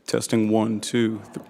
Testing 1, 2, 3.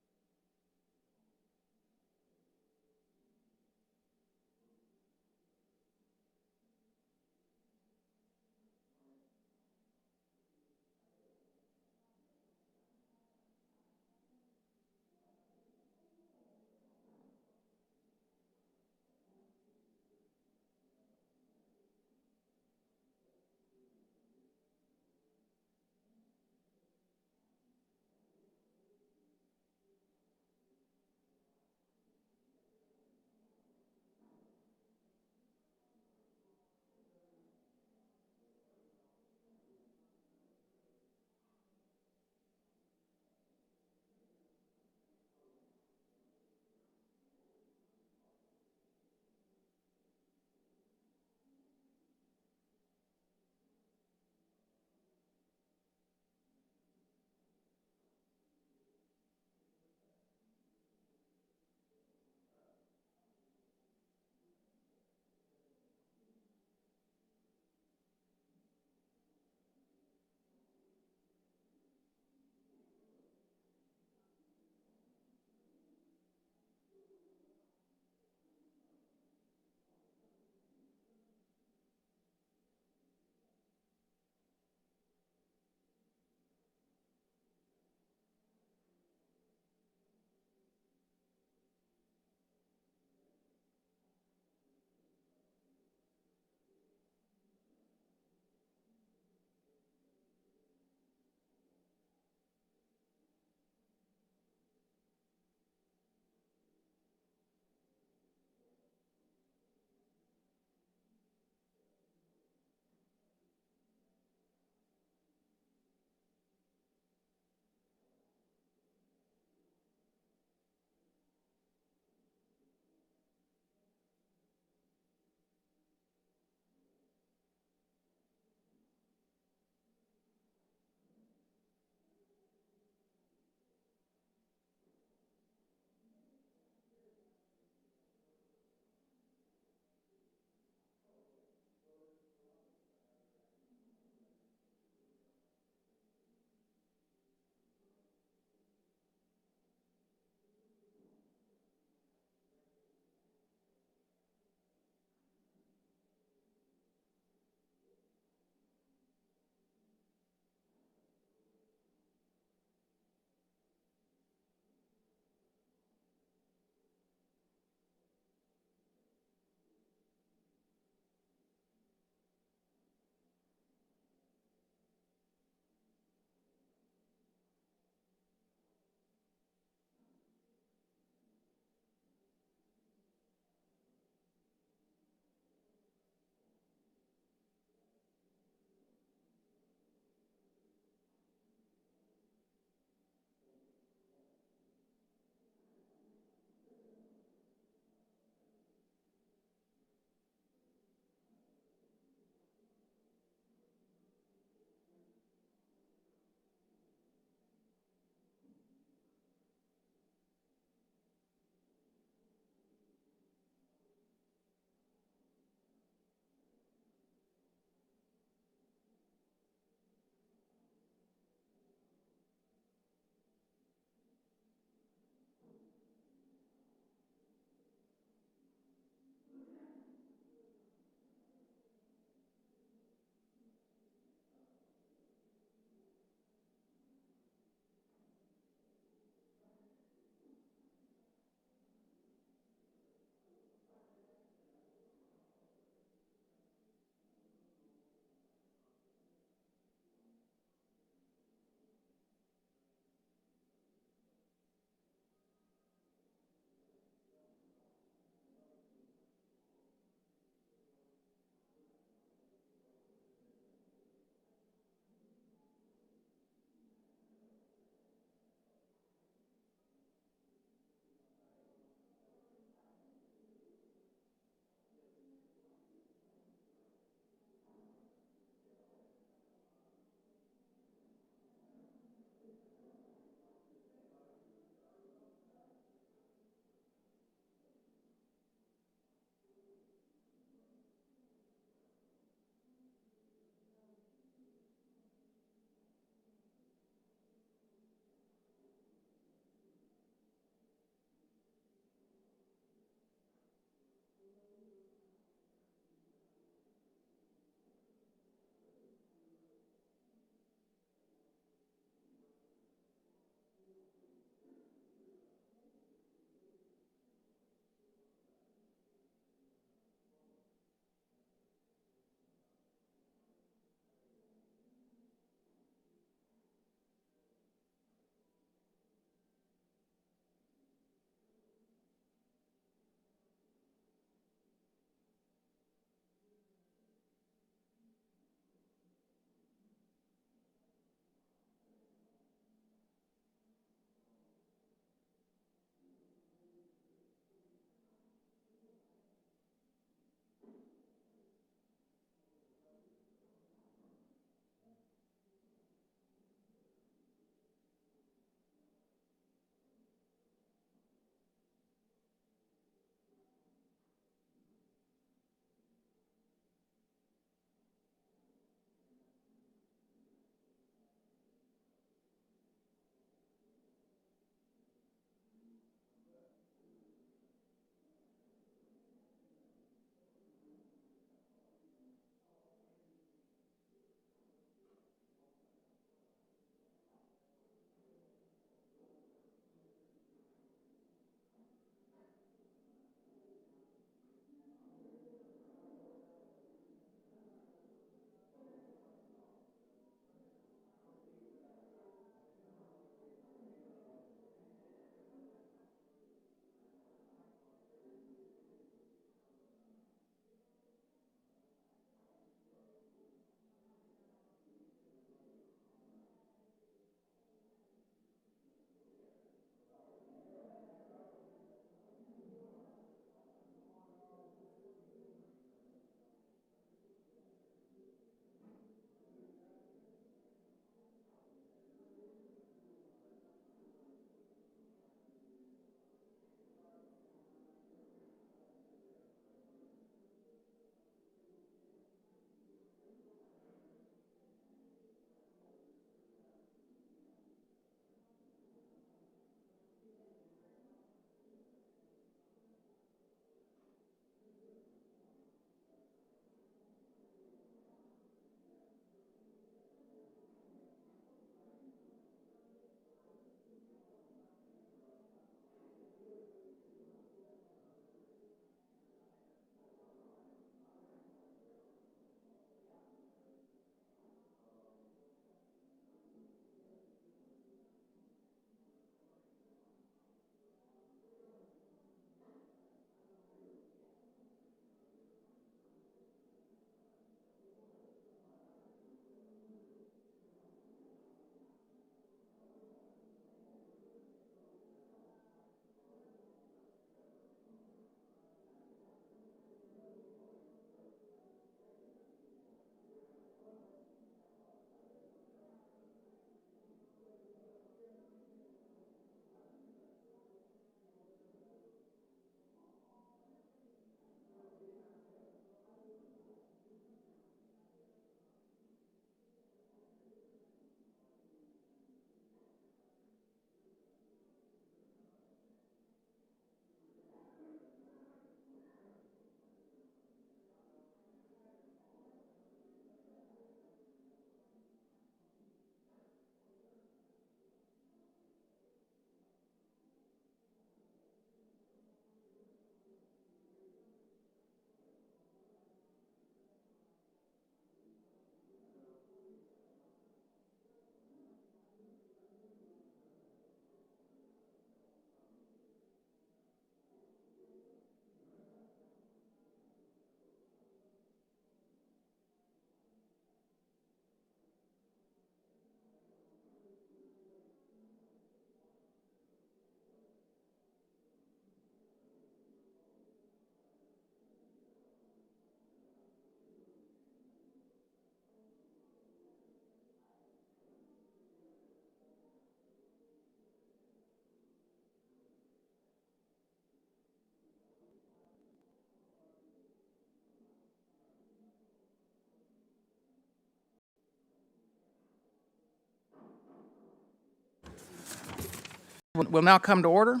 will now come to order.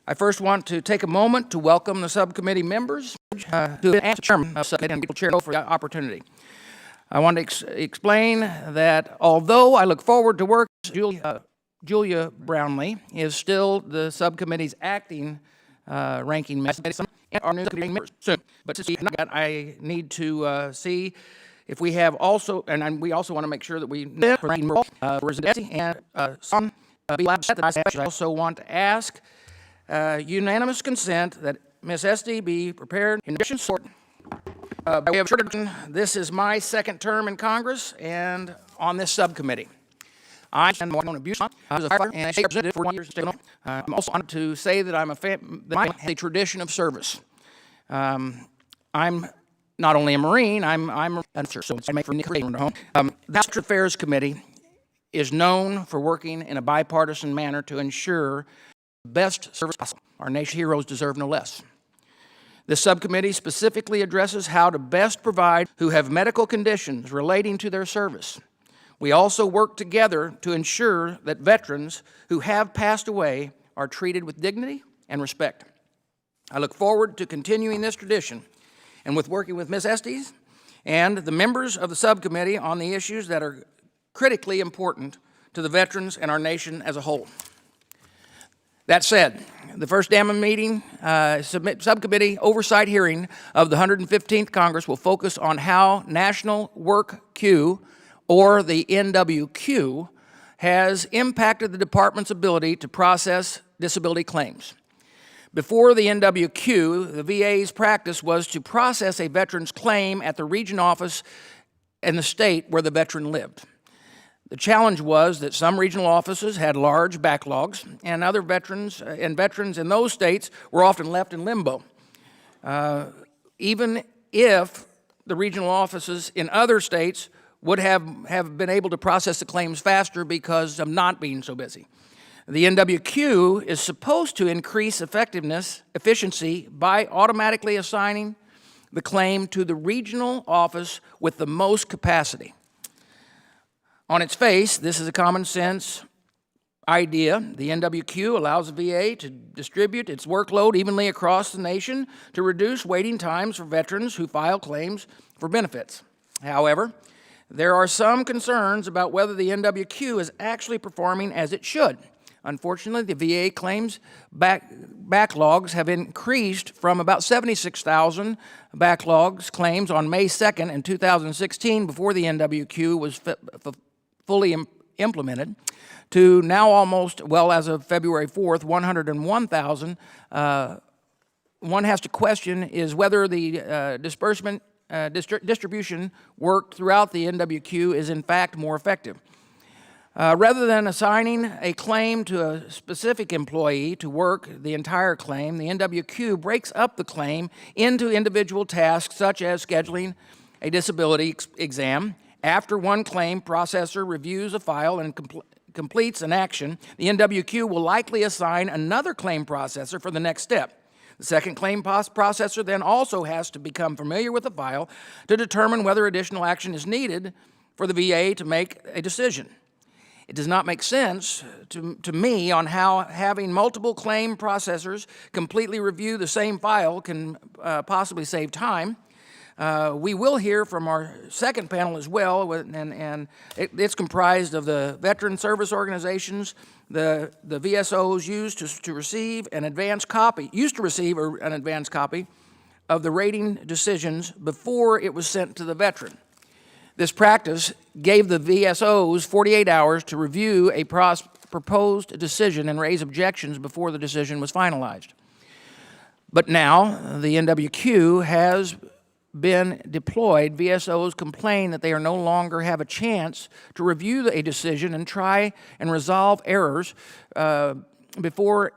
I first want to take a moment to welcome the subcommittee members who have asked the chairman of the subcommittee and chair for the opportunity. I want to explain that although I look forward to work, Julia Brownlee is still the subcommittee's acting ranking member, and our new subcommittee members soon. But since I need to see if we have also, and we also want to make sure that we and some. I also want to ask unanimous consent that Ms. Esty be prepared in addition short. This is my second term in Congress and on this subcommittee. I am on abuse. I was a firefighter and a state representative for 1 year. I'm also honored to say that I'm a tradition of service. I'm not only a Marine, I'm an officer, so I make for home. The House Affairs Committee is known for working in a bipartisan manner to ensure the best service possible. Our nation's heroes deserve no less. This subcommittee specifically addresses how to best provide who have medical conditions relating to their service. We also work together to ensure that veterans who have passed away are treated with dignity and respect. I look forward to continuing this tradition and with working with Ms. Estes and the members of the subcommittee on the issues that are critically important to the veterans and our nation as a whole. That said, the first meeting subcommittee oversight hearing of the 115th Congress will focus on how National Work Queue, or the NWQ, has impacted the department's ability to process disability claims. Before the NWQ, the VA's practice was to process a veteran's claim at the region office in the state where the veteran lived. The challenge was that some regional offices had large backlogs, and other veterans in those states were often left in limbo. Even if the regional offices in other states would have been able to process the claims faster because of not being so busy. The NWQ is supposed to increase efficiency by automatically assigning the claim to the regional office with the most capacity. On its face, this is a common sense idea. The NWQ allows the VA to distribute its workload evenly across the nation to reduce waiting times for veterans who file claims for benefits. However, there are some concerns about whether the NWQ is actually performing as it should. Unfortunately, the VA claims backlogs have increased from about 76,000 backlogs claims on May 2nd in 2016 before the NWQ was fully implemented to now almost, well, as of February 4th, 101,000. One has to question is whether the distribution work throughout the NWQ is in fact more effective. Rather than assigning a claim to a specific employee to work the entire claim, the NWQ breaks up the claim into individual tasks such as scheduling a disability exam. After one claim processor reviews a file and completes an action, the NWQ will likely assign another claim processor for the next step. The second claim processor then also has to become familiar with the file to determine whether additional action is needed for the VA to make a decision. It does not make sense to me on how having multiple claim processors completely review the same file can possibly save time. We will hear from our second panel as well, and it's comprised of the veteran service organizations, the VSOs used to receive an advance copy of the rating decisions before it was sent to the veteran. This practice gave the VSOs 48 hours to review a proposed decision and raise objections before the decision was finalized. But now the NWQ has been deployed. VSOs complain that they no longer have a chance to review a decision and try and resolve errors before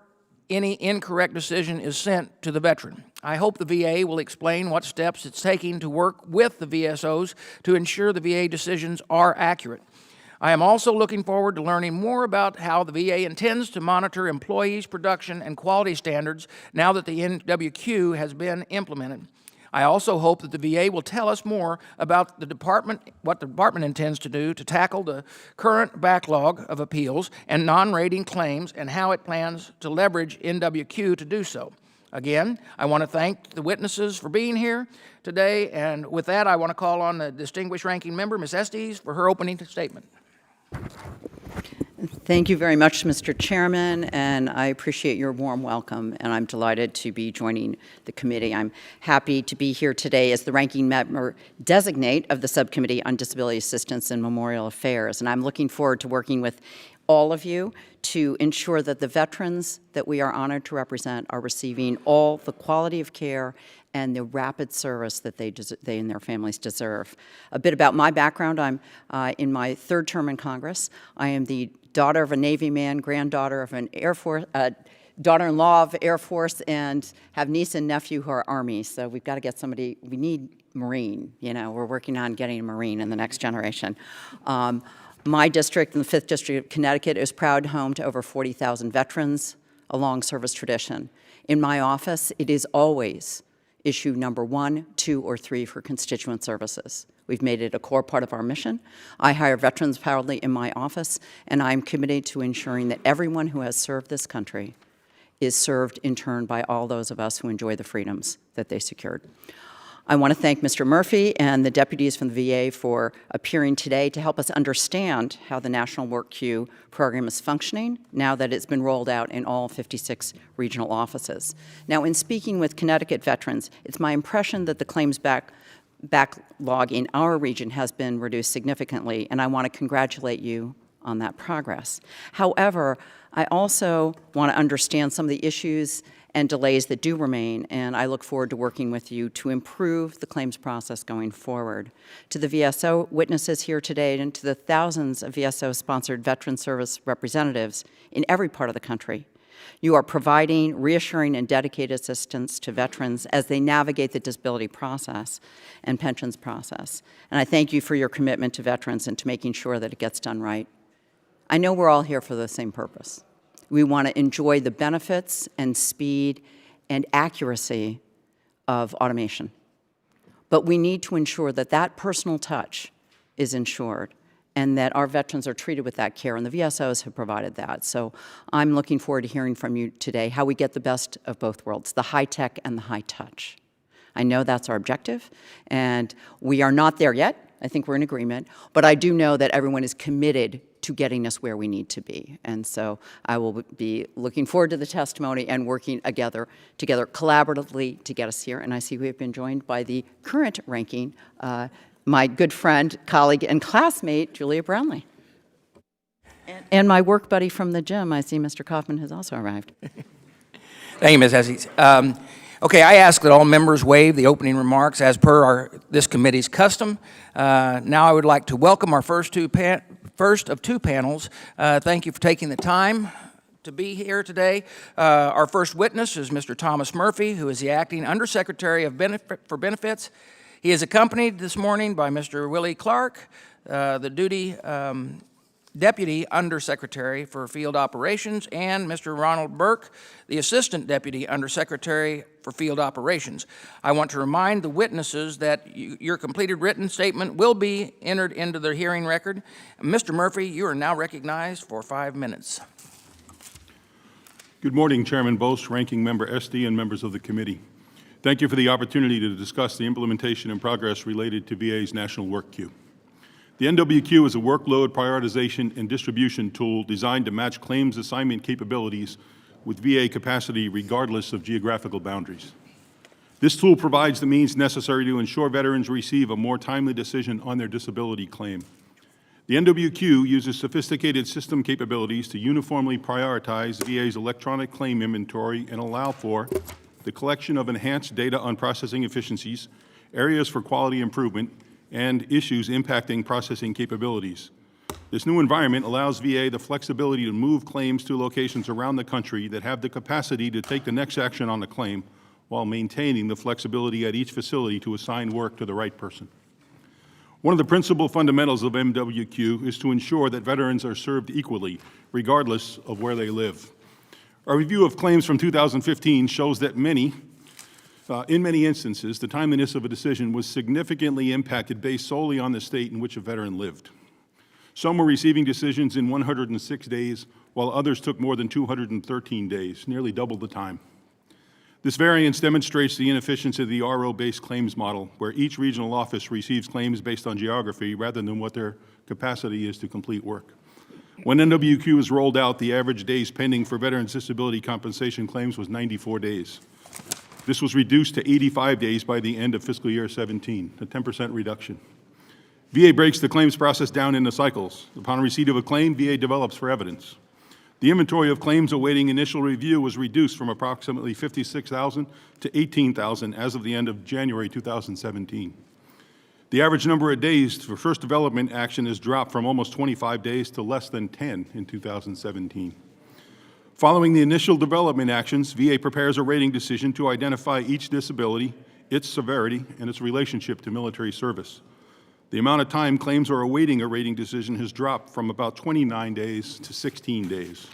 any incorrect decision is sent to the veteran. I hope the VA will explain what steps it's taking to work with the VSOs to ensure the VA decisions are accurate. I am also looking forward to learning more about how the VA intends to monitor employees' production and quality standards now that the NWQ has been implemented. I also hope that the VA will tell us more about what the department intends to do to tackle the current backlog of appeals and non-rating claims and how it plans to leverage NWQ to do so. Again, I want to thank the witnesses for being here today, and with that, I want to call on the distinguished ranking member, Ms. Estes, for her opening statement. Thank you very much, Mr. Chairman, and I appreciate your warm welcome, and I'm delighted to be joining the committee. I'm happy to be here today as the ranking member designate of the Subcommittee on Disability Assistance and Memorial Affairs, and I'm looking forward to working with all of you to ensure that the veterans that we are honored to represent are receiving all the quality of care and the rapid service that they and their families deserve. A bit about my background: I'm in my third term in Congress. I am the daughter of a Navy man, granddaughter of an Air Force, daughter-in-law of Air Force, and have niece and nephew who are Army. So we've got to get somebody. We need Marine. You know, we're working on getting a Marine in the next generation. My district, in the 5th District of Connecticut, is proud home to over 40,000 veterans, a long service tradition. In my office, it is always issue number 1, 2, or 3 for constituent services. We've made it a core part of our mission. I hire veterans proudly in my office, and I'm committed to ensuring that everyone who has served this country is served in turn by all those of us who enjoy the freedoms that they secured. I want to thank Mr. Murphy and the deputies from the VA for appearing today to help us understand how the National Work Queue program is functioning now that it's been rolled out in all 56 regional offices. Now, in speaking with Connecticut veterans, it's my impression that the claims backlog in our region has been reduced significantly, and I want to congratulate you on that progress. However, I also want to understand some of the issues and delays that do remain, and I look forward to working with you to improve the claims process going forward. To the VSO witnesses here today and to the thousands of VSO-sponsored veteran service representatives in every part of the country, you are providing reassuring and dedicated assistance to veterans as they navigate the disability process and pensions process. And I thank you for your commitment to veterans and to making sure that it gets done right. I know we're all here for the same purpose. We want to enjoy the benefits and speed and accuracy of automation. But we need to ensure that that personal touch is ensured and that our veterans are treated with that care, and the VSOs have provided that. So I'm looking forward to hearing from you today how we get the best of both worlds, the high tech and the high touch. I know that's our objective, and we are not there yet. I think we're in agreement, but I do know that everyone is committed to getting us where we need to be. And so I will be looking forward to the testimony and working together collaboratively to get us here. And I see we have been joined by the current ranking, my good friend, colleague, and classmate, Julia Brownlee. And my work buddy from the gym, I see Mr. Kaufman has also arrived. Thank you, Ms. Estes. Okay, I ask that all members waive the opening remarks as per this committee's custom. Now I would like to welcome our first of two panels. Thank you for taking the time to be here today. Our first witness is Mr. Thomas Murphy, who is the Acting Undersecretary for Benefits. He is accompanied this morning by Mr. Willie Clark, the Deputy Undersecretary for Field Operations, and Mr. Ronald Burke, the Assistant Deputy Undersecretary for Field Operations. I want to remind the witnesses that your completed written statement will be entered into the hearing record. Mr. Murphy, you are now recognized for 5 minutes. Good morning, Chairman Bose, Ranking Member Esty, and members of the committee. Thank you for the opportunity to discuss the implementation and progress related to VA's National Work Queue. The NWQ is a workload prioritization and distribution tool designed to match claims assignment capabilities with VA capacity regardless of geographical boundaries. This tool provides the means necessary to ensure veterans receive a more timely decision on their disability claim. The NWQ uses sophisticated system capabilities to uniformly prioritize VA's electronic claim inventory and allow for the collection of enhanced data on processing efficiencies, areas for quality improvement, and issues impacting processing capabilities. This new environment allows VA the flexibility to move claims to locations around the country that have the capacity to take the next action on the claim while maintaining the flexibility at each facility to assign work to the right person. One of the principal fundamentals of NWQ is to ensure that veterans are served equally, regardless of where they live. Our review of claims from 2015 shows that many In many instances, the timeliness of a decision was significantly impacted based solely on the state in which a veteran lived. Some were receiving decisions in 106 days, while others took more than 213 days, nearly double the time. This variance demonstrates the inefficiency of the RO-based claims model, where each regional office receives claims based on geography rather than what their capacity is to complete work. When NWQ was rolled out, the average days pending for veterans' disability compensation claims was 94 days. This was reduced to 85 days by the end of fiscal year 17, a 10% reduction. VA breaks the claims process down into cycles. Upon receipt of a claim, VA develops for evidence. The inventory of claims awaiting initial review was reduced from approximately 56,000 to 18,000 as of the end of January 2017. The average number of days for first development action has dropped from almost 25 days to less than 10 in 2017. Following the initial development actions, VA prepares a rating decision to identify each disability, its severity, and its relationship to military service. The amount of time claims are awaiting a rating decision has dropped from about 29 days to 16 days.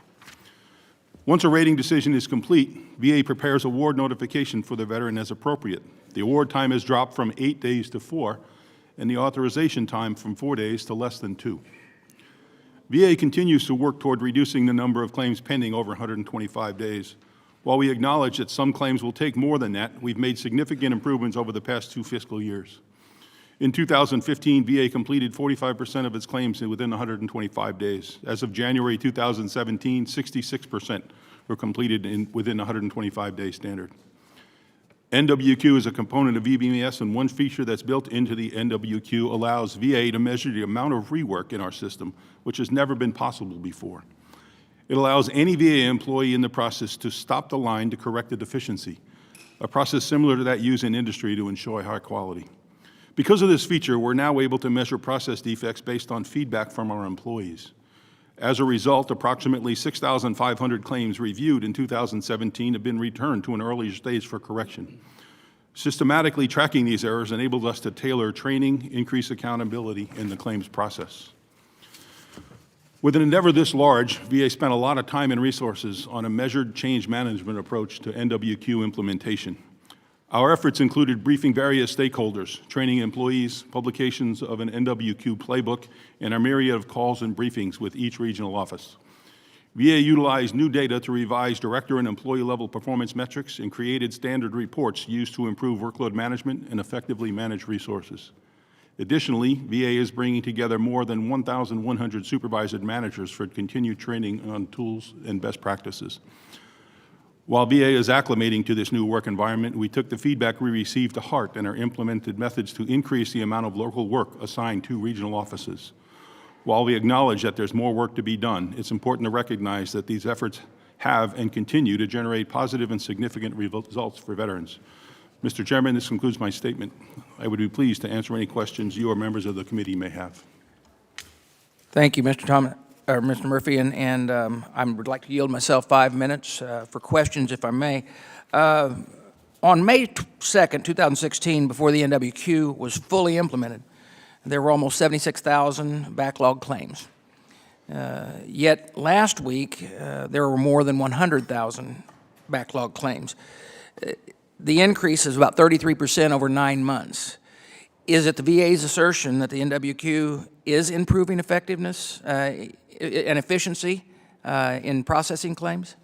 Once a rating decision is complete, VA prepares award notification for the veteran as appropriate. The award time has dropped from 8 days to 4, and the authorization time from 4 days to less than 2. VA continues to work toward reducing the number of claims pending over 125 days. While we acknowledge that some claims will take more than that, we've made significant improvements over the past 2 fiscal years. In 2015, VA completed 45% of its claims within 125 days. As of January 2017, 66% were completed within the 125-day standard. NWQ is a component of VBMS, and one feature that's built into the NWQ allows VA to measure the amount of rework in our system, which has never been possible before. It allows any VA employee in the process to stop the line to correct a deficiency, a process similar to that used in industry to ensure high quality. Because of this feature, we're now able to measure process defects based on feedback from our employees. As a result, approximately 6,500 claims reviewed in 2017 have been returned to an earlier stage for correction. Systematically tracking these errors enables us to tailor training, increase accountability in the claims process. With an endeavor this large, VA spent a lot of time and resources on a measured change management approach to NWQ implementation. Our efforts included briefing various stakeholders, training employees, publications of an NWQ playbook, and a myriad of calls and briefings with each regional office. VA utilized new data to revise director and employee-level performance metrics and created standard reports used to improve workload management and effectively manage resources. Additionally, VA is bringing together more than 1,100 supervised managers for continued training on tools and best practices. While VA is acclimating to this new work environment, we took the feedback we received to heart and are implemented methods to increase the amount of local work assigned to regional offices. While we acknowledge that there's more work to be done, it's important to recognize that these efforts have and continue to generate positive and significant results for veterans. Mr. Chairman, this concludes my statement. I would be pleased to answer any questions you or members of the committee may have. Thank you, Mr. Murphy, and I would like to yield myself 5 minutes for questions, if I may. On May 2nd, 2016, before the NWQ was fully implemented, there were almost 76,000 backlog claims. Yet last week, there were more than 100,000 backlog claims. The increase is about 33% over 9 months. Is it the VA's assertion that the NWQ is improving effectiveness and efficiency in processing claims?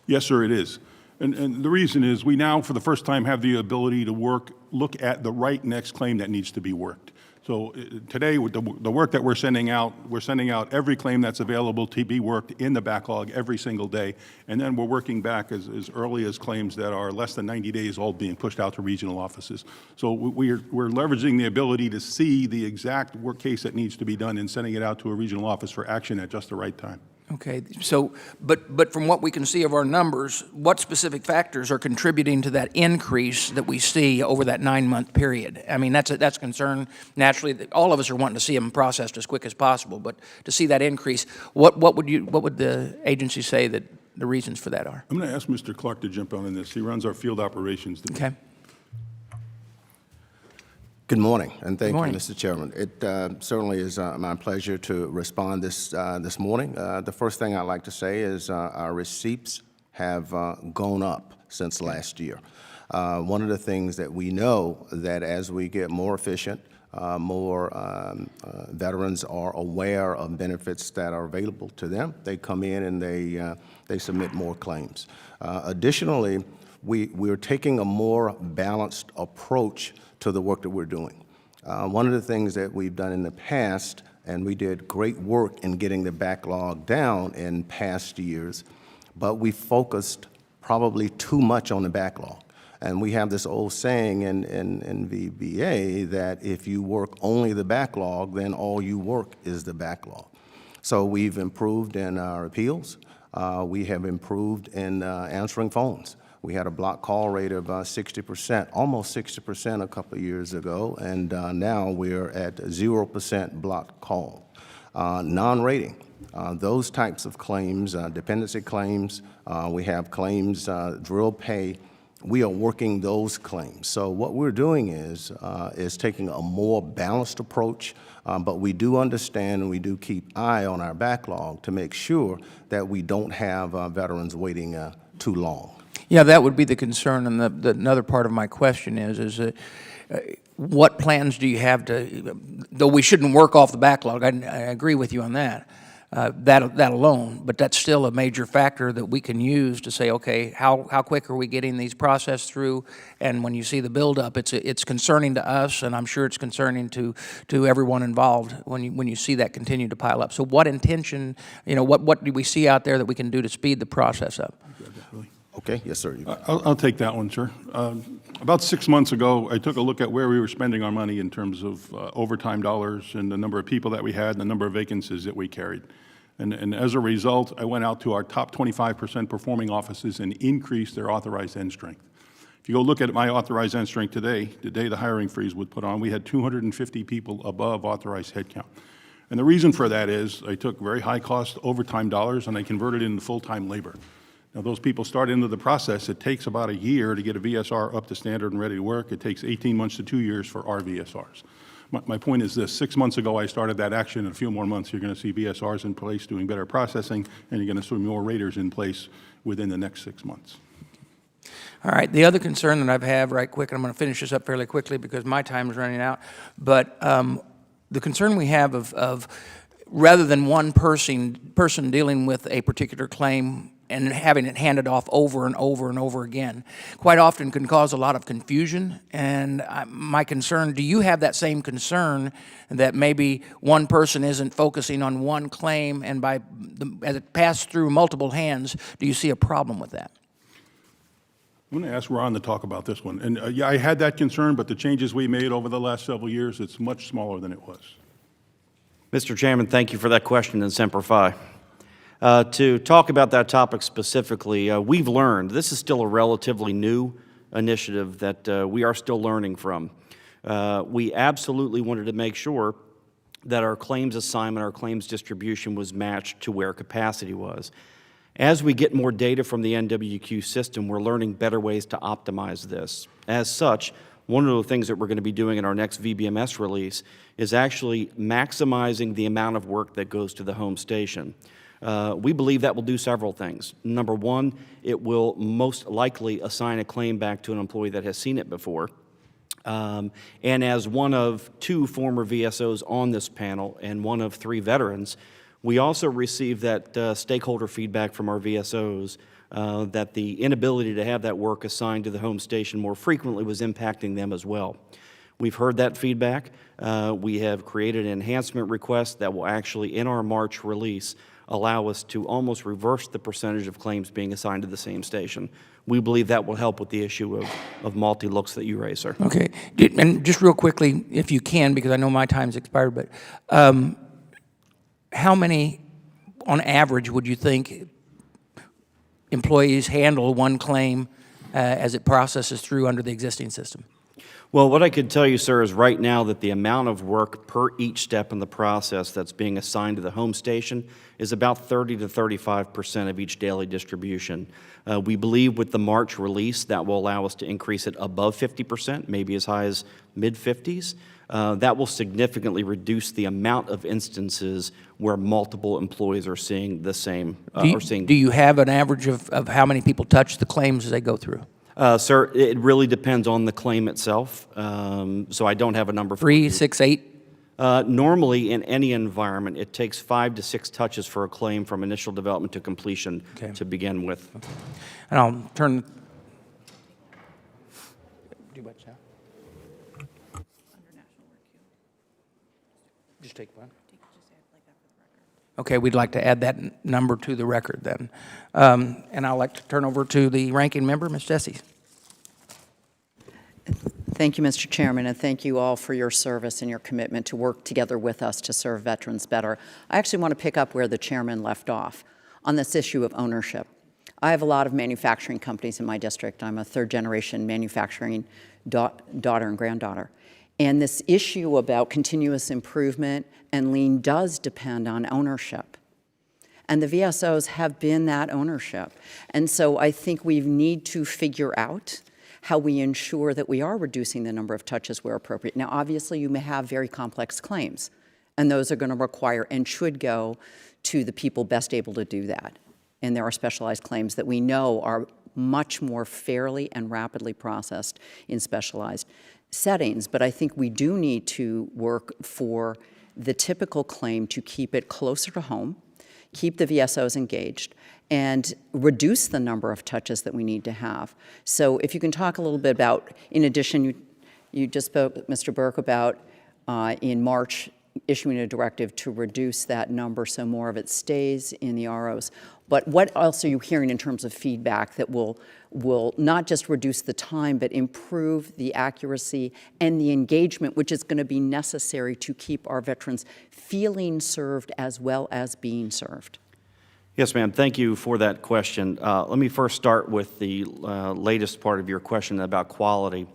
Yes, sir, it is. And the reason is we now, for the first time, have the ability to look at the right next claim that needs to be worked. So today, with the work that we're sending out every claim that's available to be worked in the backlog every single day, and then we're working back as early as claims that are less than 90 days old being pushed out to regional offices. So we're leveraging the ability to see the exact work case that needs to be done and sending it out to a regional office for action at just the right time. Okay, so, but from what we can see of our numbers, what specific factors are contributing to that increase that we see over that 9-month period? I mean, that's a concern. Naturally, all of us are wanting to see them processed as quick as possible, but to see that increase, what would the agency say that the reasons for that are? I'm going to ask Mr. Clark to jump on this. He runs our field operations division. Okay. Good morning, and thank morning. you, Mr. Chairman. It certainly is my pleasure to respond this morning. The first thing I'd like to say is our receipts have gone up since last year. One of the things that we know that as we get more efficient, more veterans are aware of benefits that are available to them. They come in and they submit more claims. Additionally, we're taking a more balanced approach to the work that we're doing. One of the things that we've done in the past, and we did great work in getting the backlog down in past years, but we focused probably too much on the backlog. And we have this old saying in VBA that if you work only the backlog, then all you work is the backlog. So we've improved in our appeals. We have improved in answering phones. We had a block call rate of 60%, almost 60% a couple of years ago, and now we're at 0% block call. Non-rating, those types of claims, dependency claims, we have claims, drill pay, we are working those claims. So what we're doing is taking a more balanced approach, but we do understand and we do keep eye on our backlog to make sure that we don't have veterans waiting too long. Yeah, that would be the concern, and another part of my question is that what plans do you have to, though we shouldn't work off the backlog, I agree with you on that, that alone, but that's still a major factor that we can use to say, okay, how quick are we getting these processed through? And when you see the buildup, it's concerning to us, and I'm sure it's concerning to everyone involved when you see that continue to pile up. So what intention, what do we see out there that we can do to speed the process up? Okay, yes, sir. I'll take that one, sir. About 6 months ago, I took a look at where we were spending our money in terms of overtime dollars and the number of people that we had and the number of vacancies that we carried. And as a result, I went out to our top 25% performing offices and increased their authorized end strength. If you go look at my authorized end strength today, the day the hiring freeze was put on, we had 250 people above authorized headcount. And the reason for that is I took very high-cost overtime dollars and I converted it into full-time labor. Now, those people start into the process. It takes about a year to get a VSR up to standard and ready to work. It takes 18 months to 2 years for our VSRs. My point is this: 6 months ago, I started that action. In a few more months, you're going to see VSRs in place doing better processing, and you're going to see more raters in place within the next 6 months. All right, the other concern that I have right quick, and I'm going to finish this up fairly quickly because my time is running out, but the concern we have of rather than one person dealing with a particular claim and having it handed off over and over and over again, quite often can cause a lot of confusion. And my concern, do you have that same concern that maybe one person isn't focusing on one claim, and as it passed through multiple hands, do you see a problem with that? I'm going to ask Ron to talk about this one. And yeah, I had that concern, but the changes we made over the last several years, it's much smaller than it was. Mr. Chairman, thank you for that question, and Semper Fi. To talk about that topic specifically, we've learned, this is still a relatively new initiative that we are still learning from. We absolutely wanted to make sure that our claims assignment, our claims distribution was matched to where capacity was. As we get more data from the NWQ system, we're learning better ways to optimize this. As such, one of the things that we're going to be doing in our next VBMS release is actually maximizing the amount of work that goes to the home station. We believe that will do several things. Number one, it will most likely assign a claim back to an employee that has seen it before. And as one of 2 former VSOs on this panel and one of 3 veterans, we also received that stakeholder feedback from our VSOs that the inability to have that work assigned to the home station more frequently was impacting them as well. We've heard that feedback. We have created an enhancement request that will actually, in our March release, allow us to almost reverse the percentage of claims being assigned to the same station. We believe that will help with the issue of multi-looks that you raise, sir. Okay, and just real quickly, if you can, because I know my time's expired, but how many, on average, would you think employees handle one claim as it processes through under the existing system? Well, what I could tell you, sir, is right now that the amount of work per each step in the process that's being assigned to the home station is about 30 to 35% of each daily distribution. We believe with the March release that will allow us to increase it above 50%, maybe as high as mid-50s. That will significantly reduce the amount of instances where multiple employees are seeing the same. Do you have an average of how many people touch the claims as they go through? Sir, it really depends on the claim itself, so I don't have a number for 3, you. 6, 8? Normally, in any environment, it takes 5 to 6 touches for a claim from initial development to completion to begin with. And I'll turn. Do what now? Just take one. Okay, we'd like to add that number to the record then. And I'd like to turn over to the ranking member, Ms. Jessie. Thank you, Mr. Chairman, and thank you all for your service and your commitment to work together with us to serve veterans better. I actually want to pick up where the chairman left off on this issue of ownership. I have a lot of manufacturing companies in my district. I'm a third-generation manufacturing daughter and granddaughter. And this issue about continuous improvement and lean does depend on ownership. And the VSOs have been that ownership. And so I think we need to figure out how we ensure that we are reducing the number of touches where appropriate. Now, obviously, you may have very complex claims, and those are going to require and should go to the people best able to do that. And there are specialized claims that we know are much more fairly and rapidly processed in specialized settings. But I think we do need to work for the typical claim to keep it closer to home, keep the VSOs engaged, and reduce the number of touches that we need to have. So if you can talk a little bit about, in addition, you just spoke, Mr. Burke, about in March issuing a directive to reduce that number so more of it stays in the ROs. But what else are you hearing in terms of feedback that will not just reduce the time, but improve the accuracy and the engagement, which is going to be necessary to keep our veterans feeling served as well as being served? Yes, ma'am. Thank you for that question. Let me first start with the latest part of your question about quality.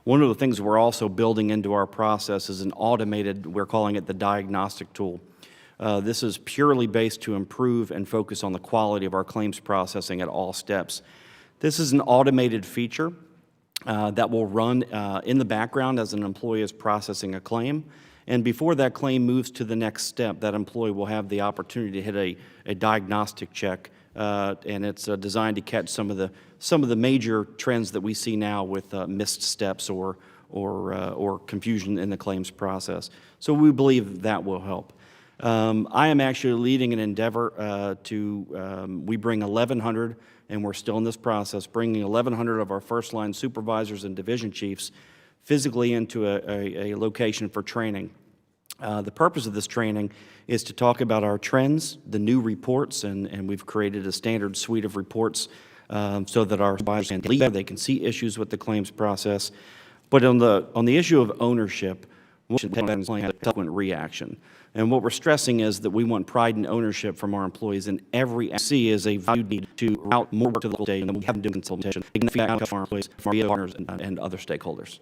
One of the things we're also building into our process is an automated, we're calling it the diagnostic tool. This is purely based to improve and focus on the quality of our claims processing at all steps. This is an automated feature that will run in the background as an employee is processing a claim. And before that claim moves to the next step, that employee will have the opportunity to hit a diagnostic check, and it's designed to catch some of the major trends that we see now with missed steps or confusion in the claims process. So we believe that will help. I am actually leading an endeavor we bring 1,100, and we're still in this process, bringing 1,100 of our first-line supervisors and division chiefs physically into a location for training. The purpose of this training is to talk about our trends, the new reports, and we've created a standard suite of reports so that our supervisors can lead, they can see issues with the claims process. But on the issue of ownership, we should have a subsequent reaction. And what we're stressing is that we want pride and ownership from our employees in every see is a valued need to route more work to the local stage than we have been doing consultation, taking the feedback from our employees, from our partners, and other stakeholders.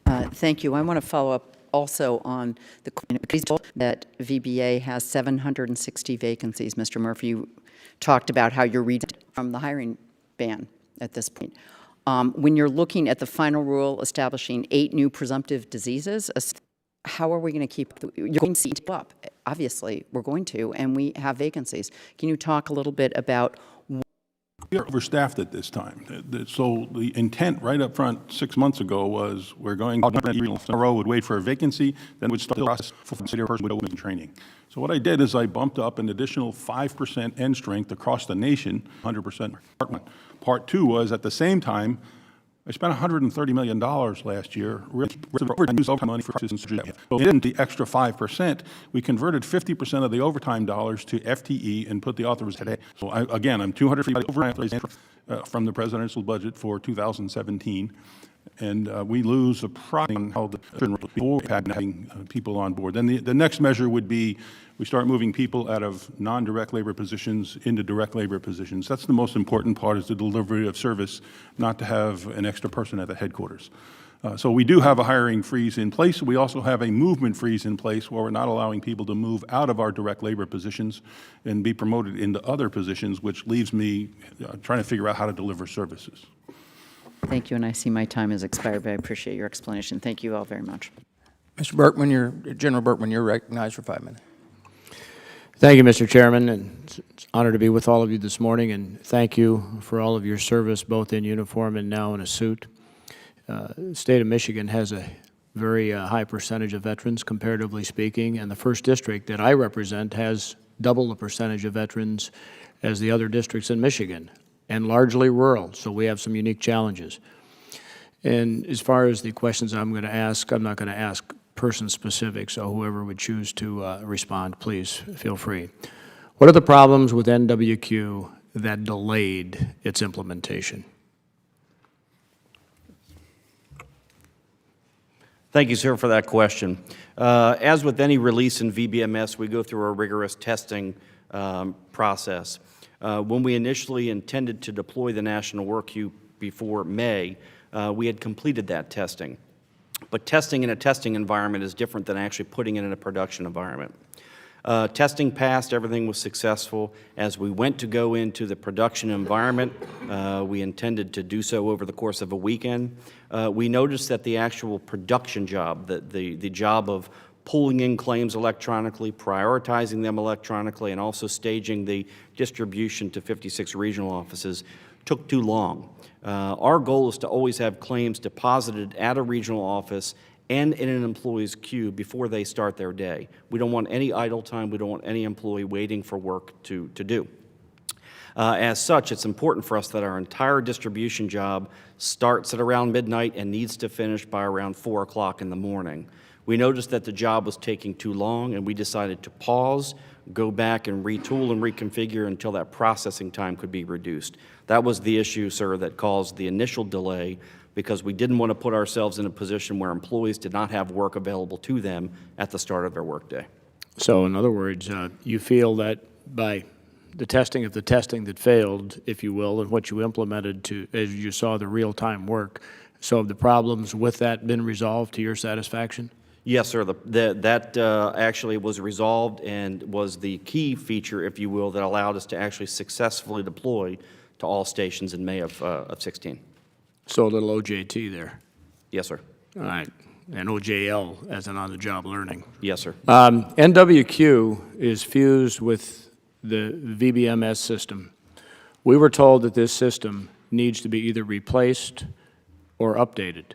Thank you. I want to follow up also on the that VBA has 760 vacancies. Mr. Murphy, you talked about how you're reading from the hiring ban at this point. When you're looking at the final rule establishing 8 new presumptive diseases, how are we going to keep, you're going to see it up? Obviously, we're going to, and we have vacancies. Can you talk a little bit about? We are overstaffed at this time. So the intent right up front 6 months ago was we're going in a row, would wait for a vacancy, then would start the process for the person would open training. So what I did is I bumped up an additional 5% end strength across the nation, 100%. Part 2 was at the same time, I spent $130 million last year. We're using overtime money for citizens. So in the extra 5%, we converted 50% of the overtime dollars to FTE and put the authorization today. So again, I'm $250 over from the presidential budget for 2017. And we lose approximately how the before having people on board. Then the next measure would be we start moving people out of non-direct labor positions into direct labor positions. That's the most important part, is the delivery of service, not to have an extra person at the headquarters. So we do have a hiring freeze in place. We also have a movement freeze in place where we're not allowing people to move out of our direct labor positions and be promoted into other positions, which leaves me trying to figure out how to deliver services. Thank you, and I see my time has expired, but I appreciate your explanation. Thank you all very much. Mr. Berkman, General Berkman, you're recognized for 5 minutes. Thank you, Mr. Chairman, and it's an honor to be with all of you this morning, and thank you for all of your service, both in uniform and now in a suit. The state of Michigan has a very high percentage of veterans, comparatively speaking, and the 1st District that I represent has double the percentage of veterans as the other districts in Michigan, and largely rural, so we have some unique challenges. And as far as the questions I'm going to ask, I'm not going to ask person-specific, so whoever would choose to respond, please feel free. What are the problems with NWQ that delayed its implementation? Thank you, sir, for that question. As with any release in VBMS, we go through a rigorous testing process. When we initially intended to deploy the national work queue before May, we had completed that testing. But testing in a testing environment is different than actually putting it in a production environment. Testing passed, everything was successful. As we went to go into the production environment, we intended to do so over the course of a weekend. We noticed that the actual production job, the job of pulling in claims electronically, prioritizing them electronically, and also staging the distribution to 56 regional offices took too long. Our goal is to always have claims deposited at a regional office and in an employee's queue before they start their day. We don't want any idle time. We don't want any employee waiting for work to do. As such, it's important for us that our entire distribution job starts at around midnight and needs to finish by around 4 o'clock in the morning. We noticed that the job was taking too long, and we decided to pause, go back and retool and reconfigure until that processing time could be reduced. That was the issue, sir, that caused the initial delay, because we didn't want to put ourselves in a position where employees did not have work available to them at the start of their workday. So in other words, you feel that by the testing of the testing that failed, if you will, and what you implemented to, as you saw the real-time work, so have the problems with that been resolved to your satisfaction? Yes, sir. That actually was resolved and was the key feature, if you will, that allowed us to actually successfully deploy to all stations in May of 16. So a little OJT there. Yes, sir. All right. And OJL as an on-the-job learning. Yes, sir. NWQ is fused with the VBMS system. We were told that this system needs to be either replaced or updated.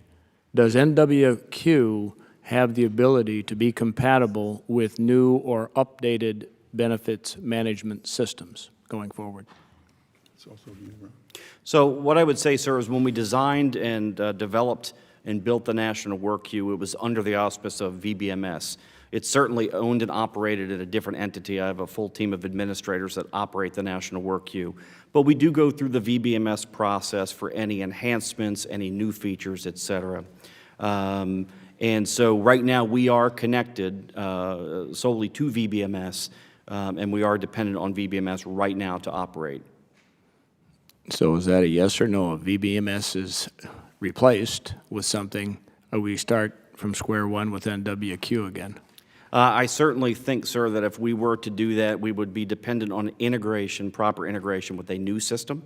Does NWQ have the ability to be compatible with new or updated benefits management systems going forward? So what I would say, sir, is when we designed and developed and built the national work queue, it was under the auspice of VBMS. It's certainly owned and operated at a different entity. I have a full team of administrators that operate the national work queue. But we do go through the VBMS process for any enhancements, any new features, et cetera. And so right now we are connected solely to VBMS, and we are dependent on VBMS right now to operate. So is that a yes or no? If VBMS is replaced with something, or we start from square one with NWQ again? I certainly think, sir, that if we were to do that, we would be dependent on integration, proper integration with a new system.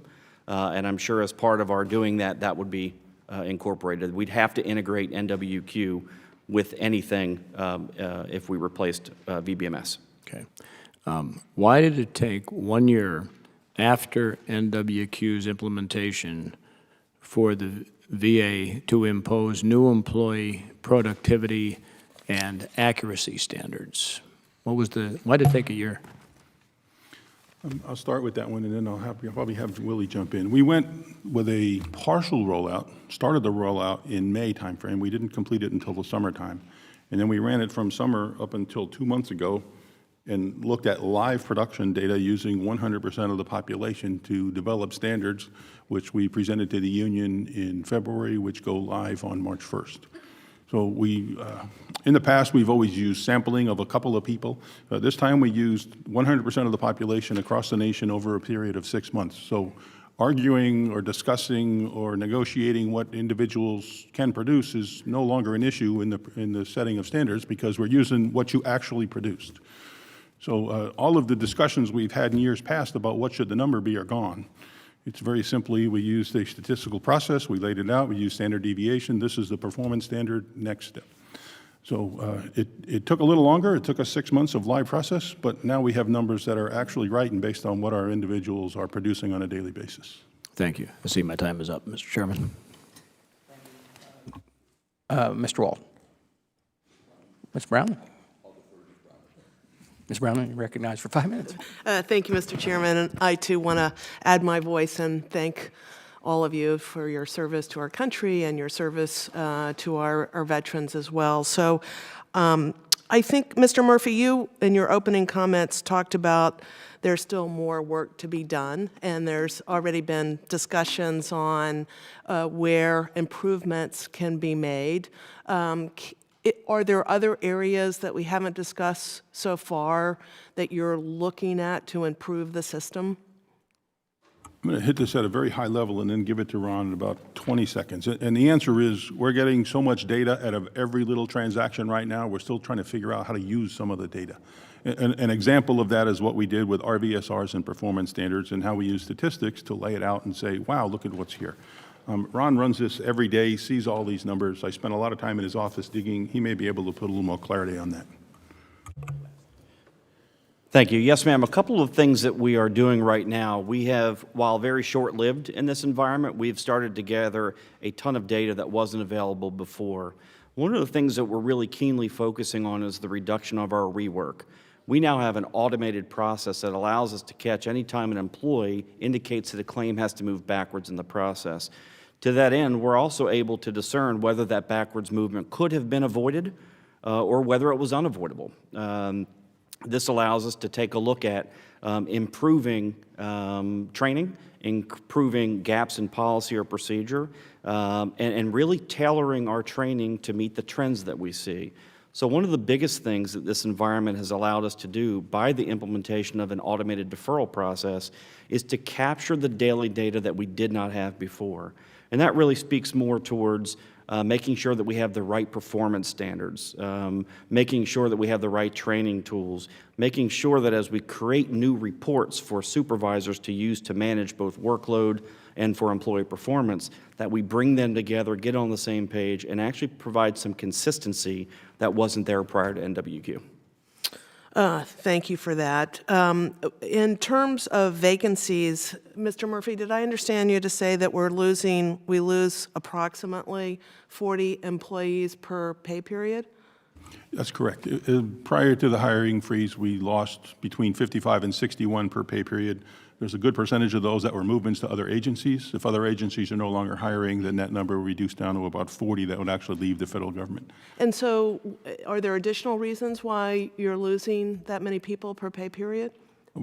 And I'm sure as part of our doing that, that would be incorporated. We'd have to integrate NWQ with anything if we replaced VBMS. Okay. Why did it take 1 year after NWQ's implementation for the VA to impose new employee productivity and accuracy standards? Why did it take a year? I'll start with that one, and then I'll probably have Willie jump in. We went with a partial rollout, started the rollout in May timeframe. We didn't complete it until the summertime. And then we ran it from summer up until 2 months ago and looked at live production data using 100% of the population to develop standards, which we presented to the union in February, which go live on March 1st. So in the past, we've always used sampling of a couple of people. This time we used 100% of the population across the nation over a period of 6 months. So arguing or discussing or negotiating what individuals can produce is no longer an issue in the setting of standards, because we're using what you actually produced. So all of the discussions we've had in years past about what should the number be are gone. It's very simply, we used a statistical process, we laid it out, we used standard deviation, this is the performance standard, next step. So it took a little longer. It took us 6 months of live process, but now we have numbers that are actually right and based on what our individuals are producing on a daily basis. Thank you. I see my time is up, Mr. Chairman. Mr. Wald. Ms. Brown? Ms. Brown, you're recognized for 5 minutes. Thank you, Mr. Chairman. And I, too, want to add my voice and thank all of you for your service to our country and your service to our veterans as well. So I think, Mr. Murphy, you, in your opening comments, talked about there's still more work to be done, and there's already been discussions on where improvements can be made. Are there other areas that we haven't discussed so far that you're looking at to improve the system? I'm going to hit this at a very high level and then give it to Ron in about 20 seconds. And the answer is we're getting so much data out of every little transaction right now, we're still trying to figure out how to use some of the data. An example of that is what we did with RVSRs and performance standards and how we use statistics to lay it out and say, wow, look at what's here. Ron runs this every day, sees all these numbers. I spent a lot of time in his office digging. He may be able to put a little more clarity on that. Thank you. Yes, ma'am. A couple of things that we are doing right now. We have, while very short-lived in this environment, we've started to gather a ton of data that wasn't available before. One of the things that we're really keenly focusing on is the reduction of our rework. We now have an automated process that allows us to catch any time an employee indicates that a claim has to move backwards in the process. To that end, we're also able to discern whether that backwards movement could have been avoided or whether it was unavoidable. This allows us to take a look at improving training, improving gaps in policy or procedure, and really tailoring our training to meet the trends that we see. So one of the biggest things that this environment has allowed us to do by the implementation of an automated deferral process is to capture the daily data that we did not have before. And that really speaks more towards making sure that we have the right performance standards, making sure that we have the right training tools, making sure that as we create new reports for supervisors to use to manage both workload and for employee performance, that we bring them together, get on the same page, and actually provide some consistency that wasn't there prior to NWQ. Thank you for that. In terms of vacancies, Mr. Murphy, did I understand you to say that we lose approximately 40 employees per pay period? That's correct. Prior to the hiring freeze, we lost between 55 and 61 per pay period. There's a good percentage of those that were movements to other agencies. If other agencies are no longer hiring, then that number will reduce down to about 40 that would actually leave the federal government. And so are there additional reasons why you're losing that many people per pay period?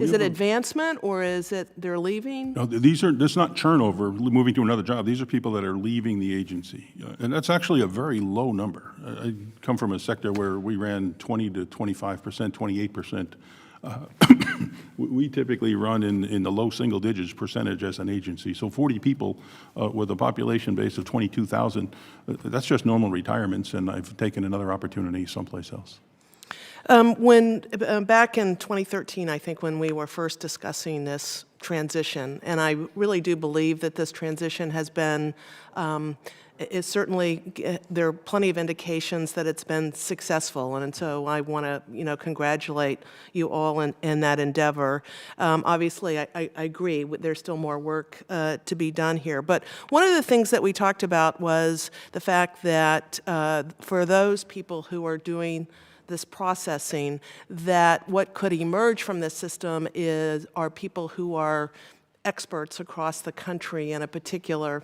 Is it advancement or is it they're leaving? No, this is not turnover, moving to another job. These are people that are leaving the agency. And that's actually a very low number. I come from a sector where we ran 20 to 25%, 28%. We typically run in the low single digits percentage as an agency. So 40 people with a population base of 22,000, that's just normal retirements, and I've taken another opportunity someplace else. Back in 2013, I think, when we were first discussing this transition, and I really do believe that this transition has been, there are plenty of indications that it's been successful, and so I want to, congratulate you all in that endeavor. Obviously, I agree, there's still more work to be done here, but one of the things that we talked about was the fact that for those people who are doing this processing, that what could emerge from this system are people who are experts across the country in a particular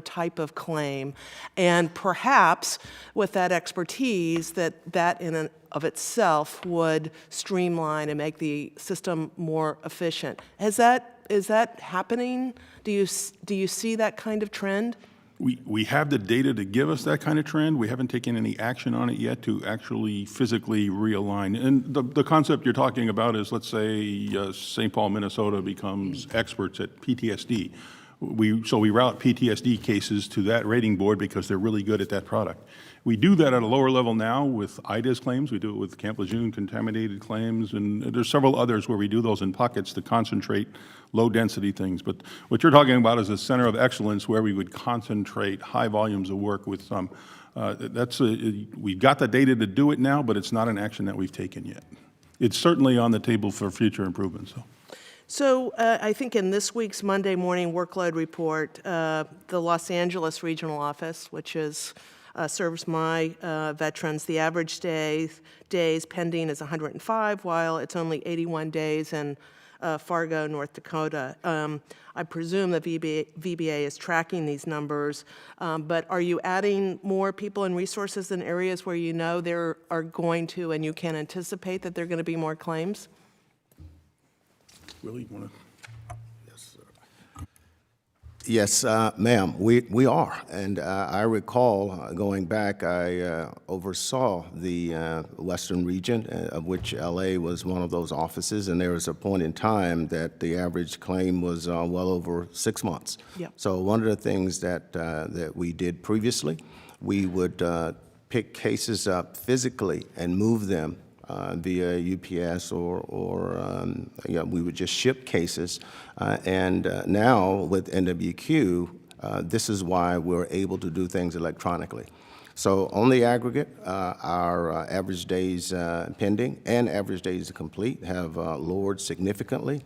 type of claim, and perhaps with that expertise, that in and of itself would streamline and make the system more efficient. Is that happening? Do you see that kind of trend? We have the data to give us that kind of trend. We haven't taken any action on it yet to actually physically realign. And the concept you're talking about is, let's say, St. Paul, Minnesota becomes experts at PTSD. So we route PTSD cases to that rating board because they're really good at that product. We do that at a lower level now with IDAS claims. We do it with Camp Lejeune contaminated claims, and there's several others where we do those in pockets to concentrate low-density things. But what you're talking about is a center of excellence where we would concentrate high volumes of work with some. We've got the data to do it now, but it's not an action that we've taken yet. It's certainly on the table for future improvements, though. So I think in this week's Monday morning workload report, the Los Angeles Regional Office, which serves my veterans, the average days pending is 105, while it's only 81 days in Fargo, North Dakota. I presume the VBA is tracking these numbers, but are you adding more people and resources in areas where you know there are going to, and you can anticipate that there are going to be more claims? Willie, you want to? Yes, ma'am, we are. And I recall going back, I oversaw the Western region, of which LA was one of those offices, and there was a point in time that the average claim was well over 6 months. Yep. So one of the things that we did previously, we would pick cases up physically and move them via UPS or we would just ship cases. And now with NWQ, this is why we're able to do things electronically. So on the aggregate, our average days pending and average days complete have lowered significantly.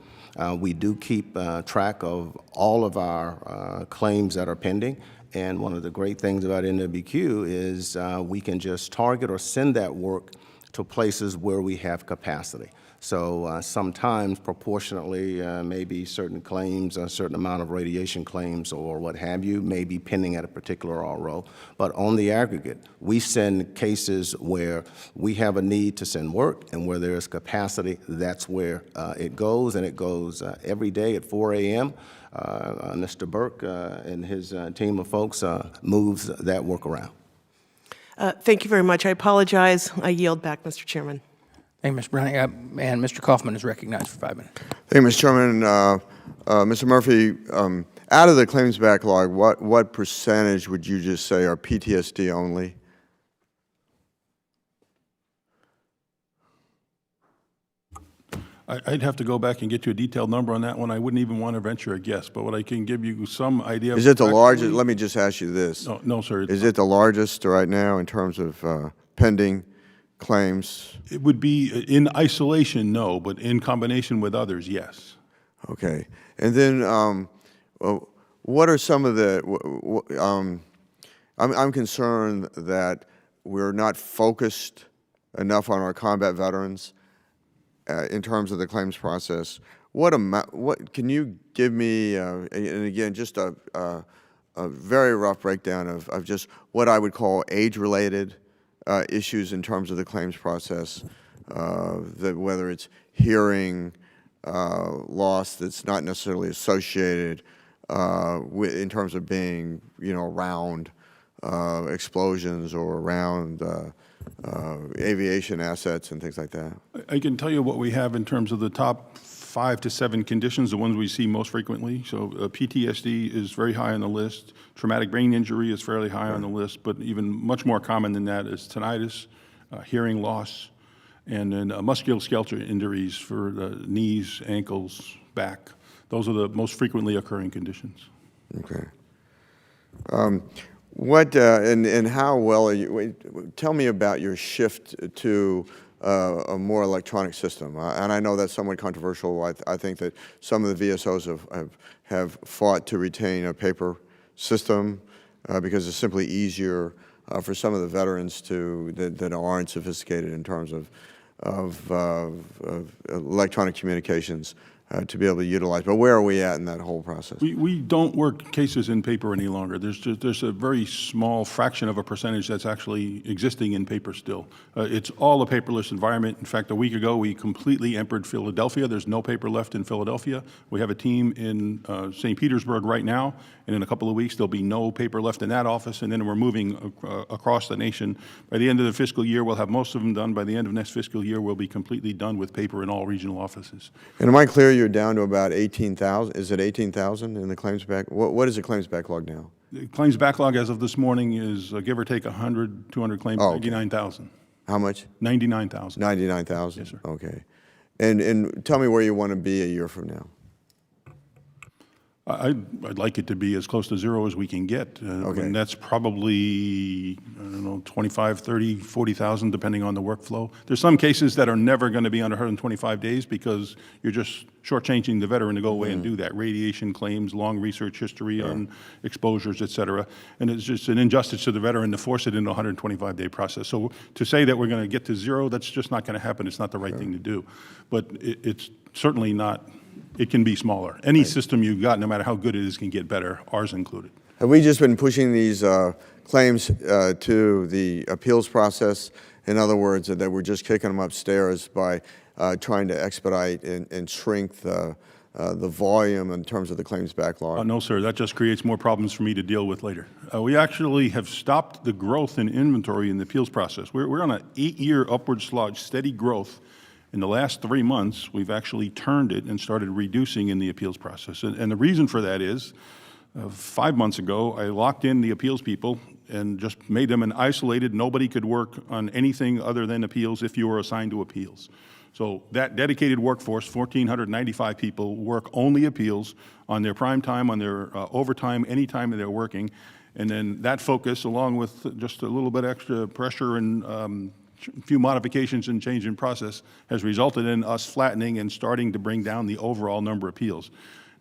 We do keep track of all of our claims that are pending. And one of the great things about NWQ is we can just target or send that work to places where we have capacity. So sometimes proportionately, maybe certain claims, a certain amount of radiation claims or what have you, may be pending at a particular RO. But on the aggregate, we send cases where we have a need to send work and where there is capacity, that's where it goes, and it goes every day at 4 a.m. Mr. Burke and his team of folks moves that work around. Thank you very much. I apologize. I yield back, Mr. Chairman. Thank you, Ms. Browning. And Mr. Kaufman is recognized for 5 minutes. Thank you, Mr. Chairman. Mr. Murphy, out of the claims backlog, what percentage would you just say are PTSD only? I'd have to go back and get you a detailed number on that one. I wouldn't even want to venture a guess, but what I can give you some idea. Is it the largest? Let me just ask you this. No, sir. Is it the largest right now in terms of pending claims? It would be in isolation, no, but in combination with others, yes. Okay. And then what are some of the, I'm concerned that we're not focused enough on our combat veterans in terms of the claims process. What can you give me, and again, just a very rough breakdown of just what I would call age-related issues in terms of the claims process, whether it's hearing loss that's not necessarily associated in terms of being, around explosions or around aviation assets and things like that? I can tell you what we have in terms of the top 5 to 7 conditions, the ones we see most frequently. So PTSD is very high on the list. Traumatic brain injury is fairly high on the list, but even much more common than that is tinnitus, hearing loss, and then musculoskeletal injuries for the knees, ankles, back. Those are the most frequently occurring conditions. Okay. And how well are you, tell me about your shift to a more electronic system. And I know that's somewhat controversial. I think that some of the VSOs have fought to retain a paper system because it's simply easier for some of the veterans that aren't sophisticated in terms of electronic communications to be able to utilize. But where are we at in that whole process? We don't work cases in paper any longer. There's a very small fraction of a percentage that's actually existing in paper still. It's all a paperless environment. In fact, a week ago, we completely emptied Philadelphia. There's no paper left in Philadelphia. We have a team in St. Petersburg right now, and in a couple of weeks, there'll be no paper left in that office, and then we're moving across the nation. By the end of the fiscal year, we'll have most of them done. By the end of next fiscal year, we'll be completely done with paper in all regional offices. And am I clear, you're down to about 18,000. Is it 18,000 in the claims back? What is the claims backlog now? The claims backlog as of this morning is give or take 100, 200 claims, Oh, okay. 99,000. How much? 99,000. 99,000? Yes, sir. Okay. And tell me where you want to be a year from now. I'd like it to be as close to zero as we can get. Okay. And that's probably, I don't know, 25, 30, 40,000, depending on the workflow. There's some cases that are never going to be under 125 days because you're just shortchanging the veteran to go away and do that. Radiation claims, long research history on exposures, et cetera. And it's just an injustice to the veteran to force it into a 125-day process. So to say that we're going to get to zero, that's just not going to happen. It's not the right thing to do. But it's certainly not. It can be smaller. Any system you've got, no matter how good it is, can get better, ours included. Have we just been pushing these claims to the appeals process? In other words, that we're just kicking them upstairs by trying to expedite and shrink the volume in terms of the claims backlog? No, sir. That just creates more problems for me to deal with later. We actually have stopped the growth in inventory in the appeals process. We're on an 8-year upward slide, steady growth. In the last 3 months, we've actually turned it and started reducing in the appeals process. And the reason for that is, 5 months ago, I locked in the appeals people and just made them an isolated, nobody could work on anything other than appeals if you were assigned to appeals. So that dedicated workforce, 1,495 people, work only appeals on their prime time, on their overtime, any time that they're working. And then that focus, along with just a little bit extra pressure and a few modifications and change in process, has resulted in us flattening and starting to bring down the overall number of appeals.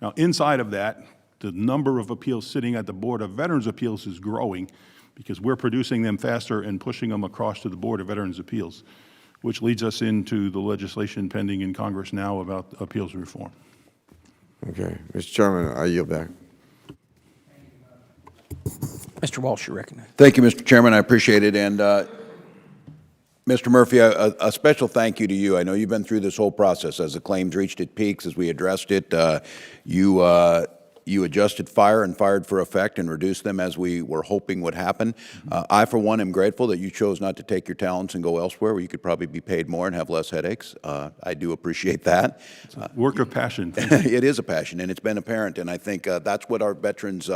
Now, inside of that, the number of appeals sitting at the Board of Veterans Appeals is growing because we're producing them faster and pushing them across to the Board of Veterans Appeals, which leads us into the legislation pending in Congress now about appeals reform. Okay. Mr. Chairman, I yield back. Mr. Walsh, you recognize. Thank you, Mr. Chairman. I appreciate it. And Mr. Murphy, a special thank you to you. I know you've been through this whole process as the claims reached its peaks, as we addressed it. You adjusted fire and fired for effect and reduced them as we were hoping would happen. I, for one, am grateful that you chose not to take your talents and go elsewhere where you could probably be paid more and have less headaches. I do appreciate that. It's a work of passion. It is a passion, and it's been apparent, and I think that's what our veterans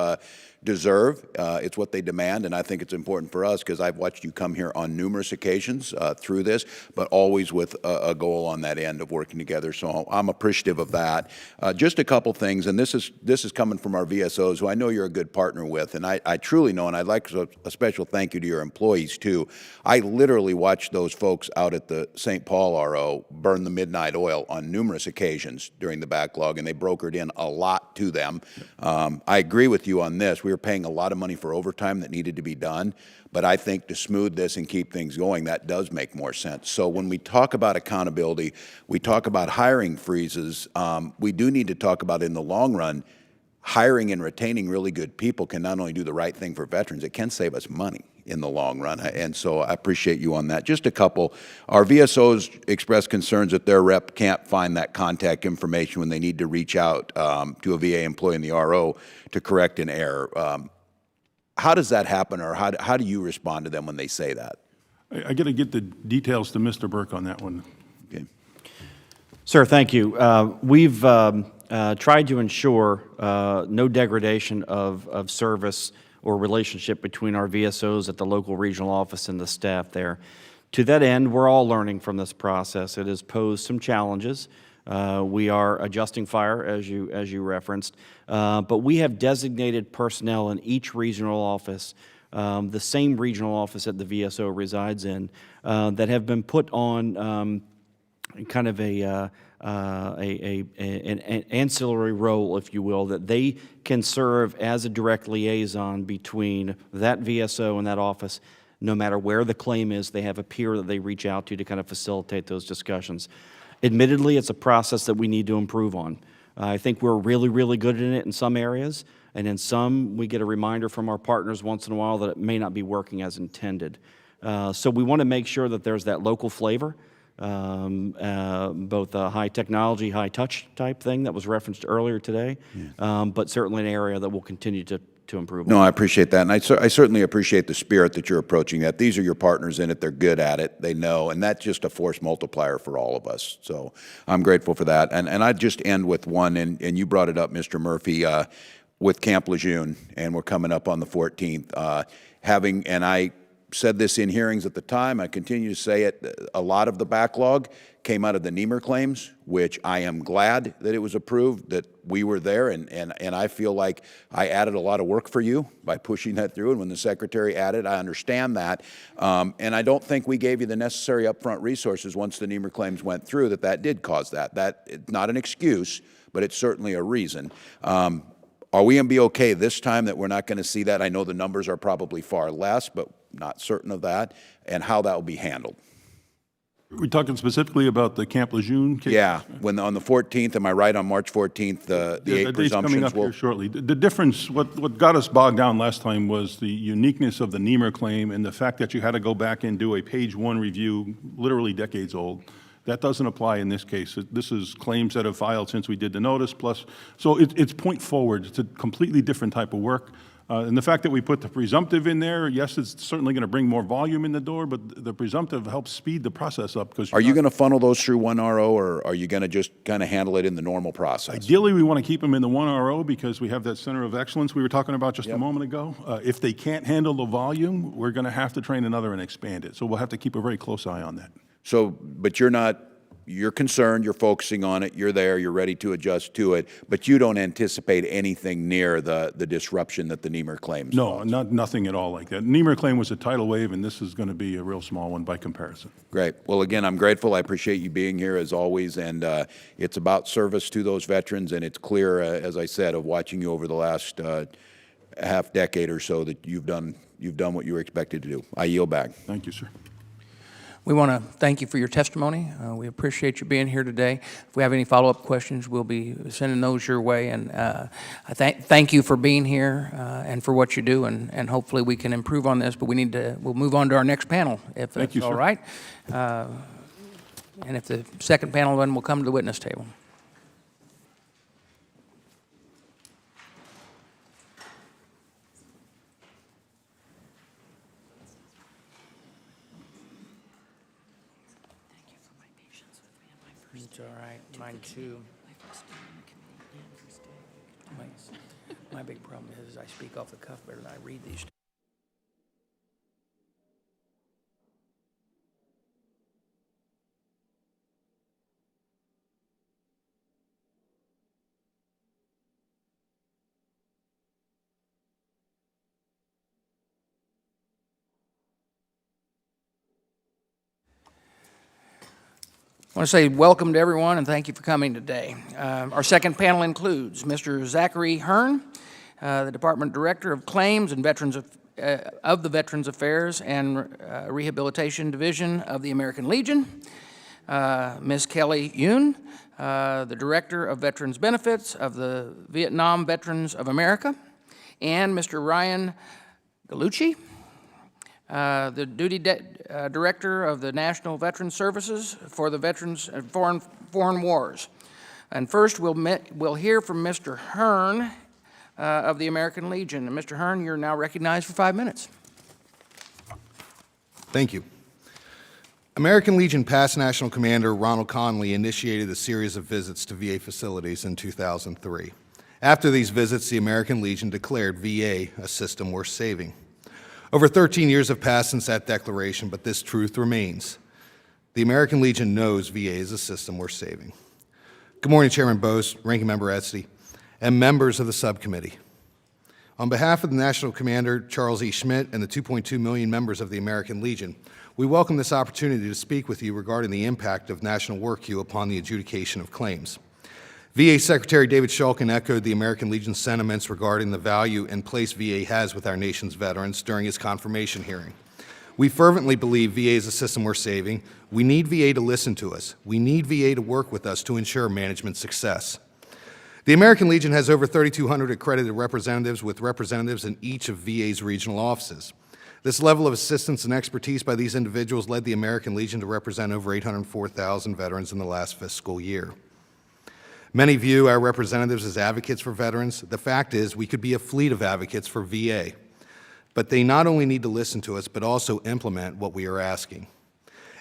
deserve. It's what they demand, and I think it's important for us because I've watched you come here on numerous occasions through this, but always with a goal on that end of working together. So I'm appreciative of that. Just a couple things, and this is coming from our VSOs, who I know you're a good partner with, and I truly know, and I'd like a special thank you to your employees too. I literally watched those folks out at the St. Paul RO burn the midnight oil on numerous occasions during the backlog, and they brokered in a lot to them. I agree with you on this. We were paying a lot of money for overtime that needed to be done, but I think to smooth this and keep things going, that does make more sense. So when we talk about accountability, we talk about hiring freezes, we do need to talk about, in the long run, hiring and retaining really good people can not only do the right thing for veterans, it can save us money in the long run. And so I appreciate you on that. Just a couple. Our VSOs expressed concerns that their rep can't find that contact information when they need to reach out to a VA employee in the RO to correct an error. How does that happen, or how do you respond to them when they say that? I got to get the details to Mr. Burke on that one. Okay. Sir, thank you. We've tried to ensure no degradation of service or relationship between our VSOs at the local regional office and the staff there. To that end, we're all learning from this process. It has posed some challenges. We are adjusting fire, as you referenced, but we have designated personnel in each regional office, the same regional office that the VSO resides in, that have been put on kind of an ancillary role, if you will, that they can serve as a direct liaison between that VSO and that office. No matter where the claim is, they have a peer that they reach out to kind of facilitate those discussions. Admittedly, it's a process that we need to improve on. I think we're really, really good in it in some areas, and in some, we get a reminder from our partners once in a while that it may not be working as intended. So we want to make sure that there's that local flavor, both a high technology, high touch type thing that was referenced earlier today, but certainly an area that we'll continue to to improve. No, I appreciate that, and I certainly appreciate the spirit that you're approaching that. These are your partners in it. They're good at it. They know, and that's just a force multiplier for all of us. So I'm grateful for that. And I'd just end with one, and you brought it up, Mr. Murphy, with Camp Lejeune, and we're coming up on the 14th. And I said this in hearings at the time, I continue to say it, a lot of the backlog came out of the Niemer claims, which I am glad that it was approved, that we were there, and I feel like I added a lot of work for you by pushing that through, and when the Secretary added, I understand that, and I don't think we gave you the necessary upfront resources once the Niemer claims went through that did cause that. It's not an excuse, but it's certainly a reason. Are we going to be okay this time that we're not going to see that? I know the numbers are probably far less, but not certain of that, and how that will be handled. We're talking specifically about the Camp Lejeune case? Yeah, on the 14th, am I right, on March 14th, the Yeah, eight that date's coming up presumptions will... here shortly. The difference, what got us bogged down last time was the uniqueness of the Niemer claim and the fact that you had to go back and do a page one review, literally decades old. That doesn't apply in this case. This is claims that have filed since we did the notice, plus, so it's point forward. It's a completely different type of work. And the fact that we put the presumptive in there, yes, it's certainly going to bring more volume in the door, but the presumptive helps speed the process up. Because Are you going to funnel those through one RO, or are you going to just kind of handle it in the normal process? Ideally, we want to keep them in the one RO because we have that center of excellence we were talking about just a moment ago. If they can't handle the volume, we're going to have to train another and expand it. So we'll have to keep a very close eye on that. So, but you're concerned, you're focusing on it, you're there, you're ready to adjust to it, but you don't anticipate anything near the disruption that the Niemer claims No, caused. nothing at all like that. Niemer claim was a tidal wave, and this is going to be a real small one by comparison. Great. Well, again, I'm grateful. I appreciate you being here as always, and it's about service to those veterans, and it's clear, as I said, of watching you over the last half decade or so that you've done what you were expected to do. I yield back. Thank you, sir. We want to thank you for your testimony. We appreciate you being here today. If we have any follow-up questions, we'll be sending those your way. And I thank you for being here and for what you do. And hopefully we can improve on this. But we'll move on to our next panel, if that's all right. And if the second panel, then we'll come to the witness table. It's all right. Mine too. My big problem is I speak off the cuff better than I read these. I want to say welcome to everyone and thank you for coming today. Our second panel includes Mr. Zachary Hearn, the Department Director of Claims and Veterans of the Veterans Affairs and Rehabilitation Division of the American Legion, Ms. Kelly Yoon, the Director of Veterans Benefits of the Vietnam Veterans of America, and Mr. Ryan Gallucci, the Duty Director of the National Veterans Services for the Veterans and Foreign Wars. And first, we'll hear from Mr. Hearn of the American Legion. And Mr. Hearn, you're now recognized for 5 minutes. Thank you. American Legion past National Commander Ronald Conley initiated a series of visits to VA facilities in 2003. After these visits, the American Legion declared VA a system worth saving. Over 13 years have passed since that declaration, but this truth remains. The American Legion knows VA is a system worth saving. Good morning, Chairman Bose, Ranking Member Etzy, and members of the subcommittee. On behalf of the National Commander Charles E. Schmidt and the 2.2 million members of the American Legion, we welcome this opportunity to speak with you regarding the impact of national work queue upon the adjudication of claims. VA Secretary David Shulkin echoed the American Legion's sentiments regarding the value and place VA has with our nation's veterans during his confirmation hearing. We fervently believe VA is a system worth saving. We need VA to listen to us. We need VA to work with us to ensure management success. The American Legion has over 3,200 accredited representatives with representatives in each of VA's regional offices. This level of assistance and expertise by these individuals led the American Legion to represent over 804,000 veterans in the last fiscal year. Many view our representatives as advocates for veterans. The fact is, we could be a fleet of advocates for VA. But they not only need to listen to us, but also implement what we are asking.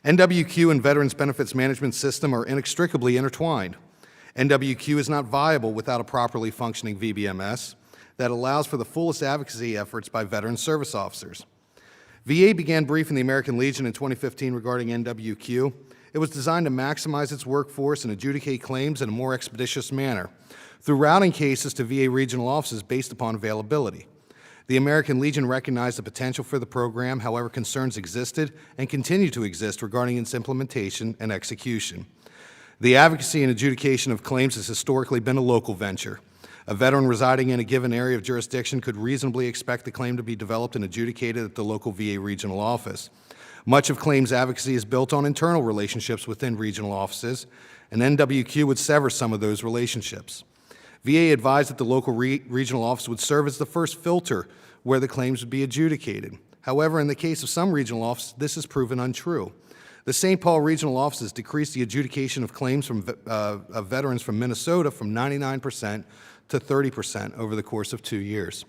NWQ and Veterans Benefits Management System are inextricably intertwined. NWQ is not viable without a properly functioning VBMS that allows for the fullest advocacy efforts by veteran service officers. VA began briefing the American Legion in 2015 regarding NWQ. It was designed to maximize its workforce and adjudicate claims in a more expeditious manner through routing cases to VA regional offices based upon availability. The American Legion recognized the potential for the program, however, concerns existed and continue to exist regarding its implementation and execution. The advocacy and adjudication of claims has historically been a local venture. A veteran residing in a given area of jurisdiction could reasonably expect the claim to be developed and adjudicated at the local VA regional office. Much of claims advocacy is built on internal relationships within regional offices, and NWQ would sever some of those relationships. VA advised that the local regional office would serve as the first filter where the claims would be adjudicated. However, in the case of some regional offices, this has proven untrue. The St. Paul regional offices decreased the adjudication of claims of veterans from Minnesota from 99% to 30% over the course of 2 years.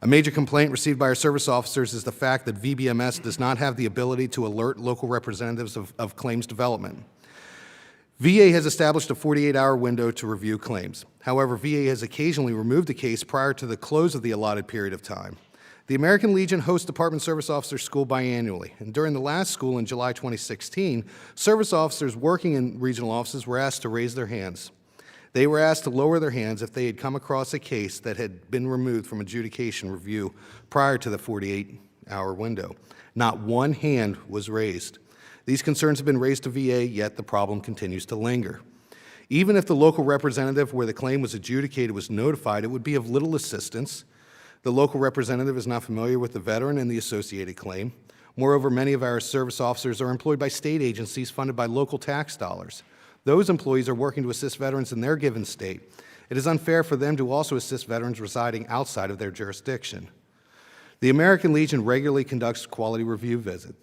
A major complaint received by our service officers is the fact that VBMS does not have the ability to alert local representatives of claims development. VA has established a 48-hour window to review claims. However, VA has occasionally removed a case prior to the close of the allotted period of time. The American Legion hosts Department Service Officers School biannually, and during the last school in July 2016, service officers working in regional offices were asked to raise their hands. They were asked to lower their hands if they had come across a case that had been removed from adjudication review prior to the 48-hour window. Not one hand was raised. These concerns have been raised to VA, yet the problem continues to linger. Even if the local representative where the claim was adjudicated was notified, it would be of little assistance. The local representative is not familiar with the veteran and the associated claim. Moreover, many of our service officers are employed by state agencies funded by local tax dollars. Those employees are working to assist veterans in their given state. It is unfair for them to also assist veterans residing outside of their jurisdiction. The American Legion regularly conducts quality review visits.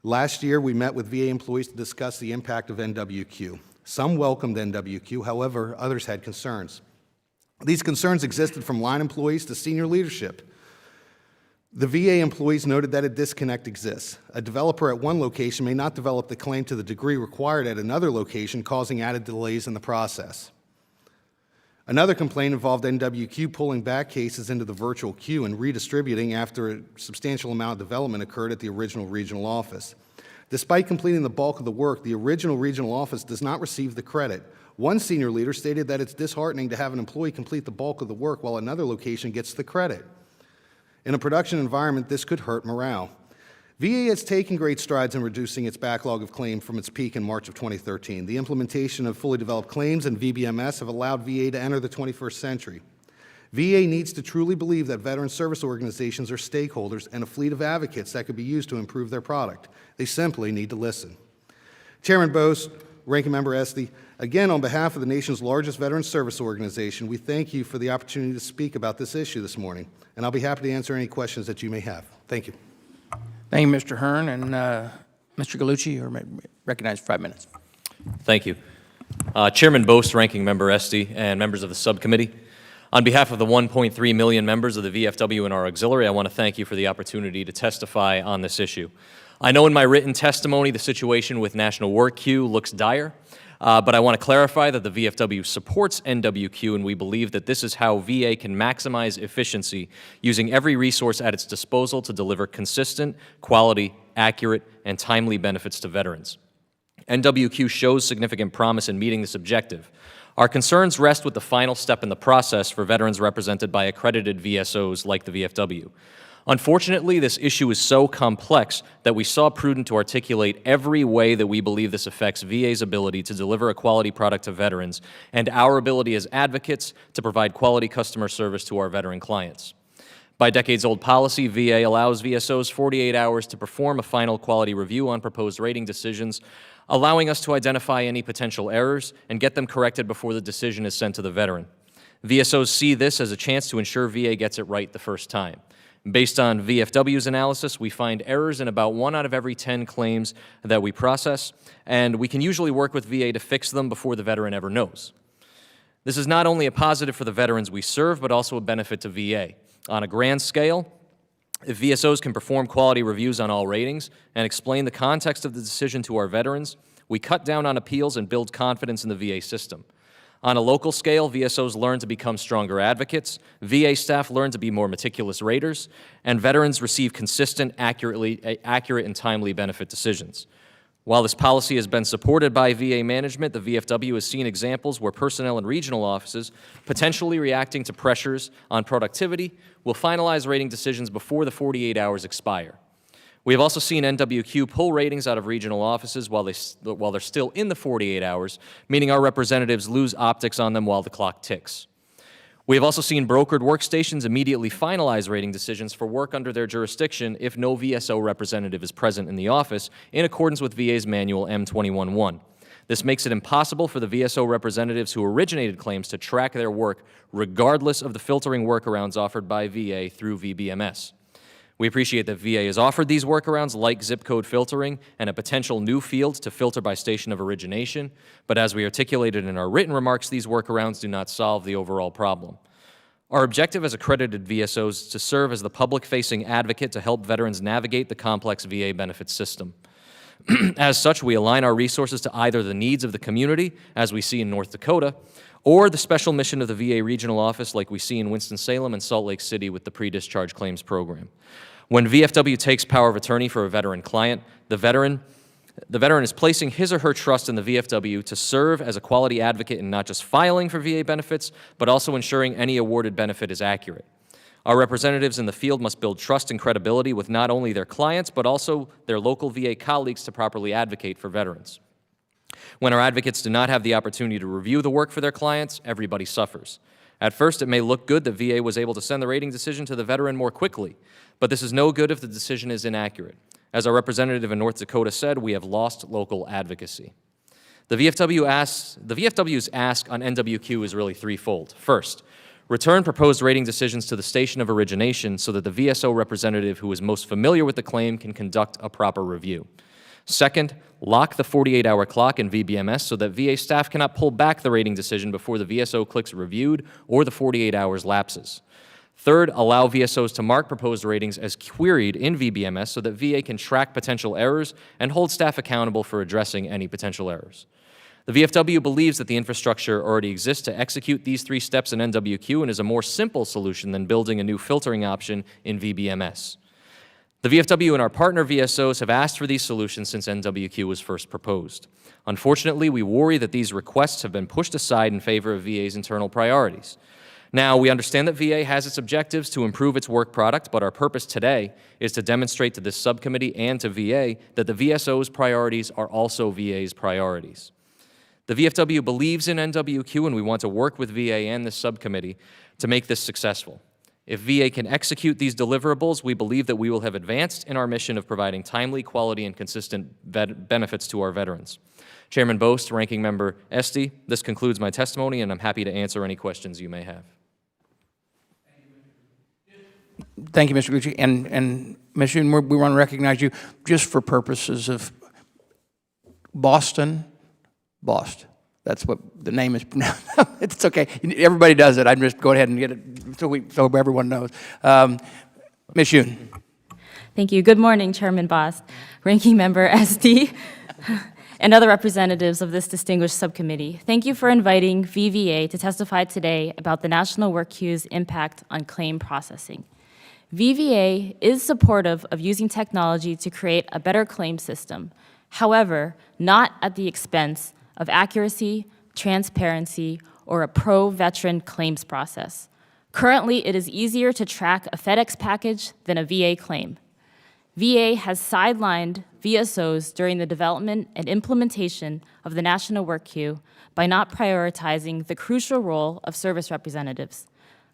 Last year, we met with VA employees to discuss the impact of NWQ. Some welcomed NWQ, however, others had concerns. These concerns existed from line employees to senior leadership. The VA employees noted that a disconnect exists. A developer at one location may not develop the claim to the degree required at another location, causing added delays in the process. Another complaint involved NWQ pulling back cases into the virtual queue and redistributing after a substantial amount of development occurred at the original regional office. Despite completing the bulk of the work, the original regional office does not receive the credit. One senior leader stated that it's disheartening to have an employee complete the bulk of the work while another location gets the credit. In a production environment, this could hurt morale. VA has taken great strides in reducing its backlog of claims from its peak in March of 2013. The implementation of fully developed claims and VBMS have allowed VA to enter the 21st century. VA needs to truly believe that veteran service organizations are stakeholders and a fleet of advocates that could be used to improve their product. They simply need to listen. Chairman Bose, Ranking Member Esty, again, on behalf of the nation's largest veteran service organization, we thank you for the opportunity to speak about this issue this morning, and I'll be happy to answer any questions that you may have. Thank you. Thank you, Mr. Hearn. And Mr. Gallucci, you're recognized for 5 minutes. Thank you. Chairman Bose, Ranking Member Esty, and members of the subcommittee, on behalf of the 1.3 million members of the VFW and our auxiliary, I want to thank you for the opportunity to testify on this issue. I know in my written testimony the situation with National Work Queue looks dire, but I want to clarify that the VFW supports NWQ, and we believe that this is how VA can maximize efficiency, using every resource at its disposal to deliver consistent, quality, accurate, and timely benefits to veterans. NWQ shows significant promise in meeting this objective. Our concerns rest with the final step in the process for veterans represented by accredited VSOs like the VFW. Unfortunately, this issue is so complex that we saw prudent to articulate every way that we believe this affects VA's ability to deliver a quality product to veterans and our ability as advocates to provide quality customer service to our veteran clients. By decades-old policy, VA allows VSOs 48 hours to perform a final quality review on proposed rating decisions, allowing us to identify any potential errors and get them corrected before the decision is sent to the veteran. VSOs see this as a chance to ensure VA gets it right the first time. Based on VFW's analysis, we find errors in about 1 out of every 10 claims that we process, and we can usually work with VA to fix them before the veteran ever knows. This is not only a positive for the veterans we serve, but also a benefit to VA. On a grand scale, if VSOs can perform quality reviews on all ratings and explain the context of the decision to our veterans, we cut down on appeals and build confidence in the VA system. On a local scale, VSOs learn to become stronger advocates, VA staff learn to be more meticulous raters, and veterans receive consistent, accurate, and timely benefit decisions. While this policy has been supported by VA management, the VFW has seen examples where personnel in regional offices, potentially reacting to pressures on productivity, will finalize rating decisions before the 48 hours expire. We have also seen NWQ pull ratings out of regional offices while they're still in the 48 hours, meaning our representatives lose optics on them while the clock ticks. We have also seen brokered workstations immediately finalize rating decisions for work under their jurisdiction if no VSO representative is present in the office, in accordance with VA's manual M21-1. This makes it impossible for the VSO representatives who originated claims to track their work regardless of the filtering workarounds offered by VA through VBMS. We appreciate that VA has offered these workarounds like zip code filtering and a potential new field to filter by station of origination, but as we articulated in our written remarks, these workarounds do not solve the overall problem. Our objective as accredited VSOs is to serve as the public-facing advocate to help veterans navigate the complex VA benefits system. As such, we align our resources to either the needs of the community, as we see in North Dakota, or the special mission of the VA regional office like we see in Winston-Salem and Salt Lake City with the pre-discharge claims program. When VFW takes power of attorney for a veteran client, the veteran is placing his or her trust in the VFW to serve as a quality advocate in not just filing for VA benefits, but also ensuring any awarded benefit is accurate. Our representatives in the field must build trust and credibility with not only their clients, but also their local VA colleagues to properly advocate for veterans. When our advocates do not have the opportunity to review the work for their clients, everybody suffers. At first, it may look good that VA was able to send the rating decision to the veteran more quickly, but this is no good if the decision is inaccurate. As our representative in North Dakota said, we have lost local advocacy. The VFW's ask on NWQ is really threefold. First, return proposed rating decisions to the station of origination so that the VSO representative who is most familiar with the claim can conduct a proper review. Second, lock the 48-hour clock in VBMS so that VA staff cannot pull back the rating decision before the VSO clicks reviewed or the 48 hours lapses. Third, allow VSOs to mark proposed ratings as queried in VBMS so that VA can track potential errors and hold staff accountable for addressing any potential errors. The VFW believes that the infrastructure already exists to execute these three steps in NWQ and is a more simple solution than building a new filtering option in VBMS. The VFW and our partner VSOs have asked for these solutions since NWQ was first proposed. Unfortunately, we worry that these requests have been pushed aside in favor of VA's internal priorities. Now, we understand that VA has its objectives to improve its work product, but our purpose today is to demonstrate to this subcommittee and to VA that the VSO's priorities are also VA's priorities. The VFW believes in NWQ, and we want to work with VA and this subcommittee to make this successful. If VA can execute these deliverables, we believe that we will have advanced in our mission of providing timely, quality, and consistent benefits to our veterans. Chairman Bost, Ranking Member Esty, this concludes my testimony, and I'm happy to answer any questions you may have. Thank you, Mr. Gucci. And Ms. Shun, we want to recognize you just for purposes of Boston. That's what the name is pronounced. It's okay. Everybody does it. I just go ahead and get it so everyone knows. Ms. Shun. Thank you. Good morning, Chairman Bost, Ranking Member Esty, and other representatives of this distinguished subcommittee. Thank you for inviting VVA to testify today about the National Work Queue's impact on claim processing. VVA is supportive of using technology to create a better claim system, however, not at the expense of accuracy, transparency, or a pro-veteran claims process. Currently, it is easier to track a FedEx package than a VA claim. VA has sidelined VSOs during the development and implementation of the National Work Queue by not prioritizing the crucial role of service representatives.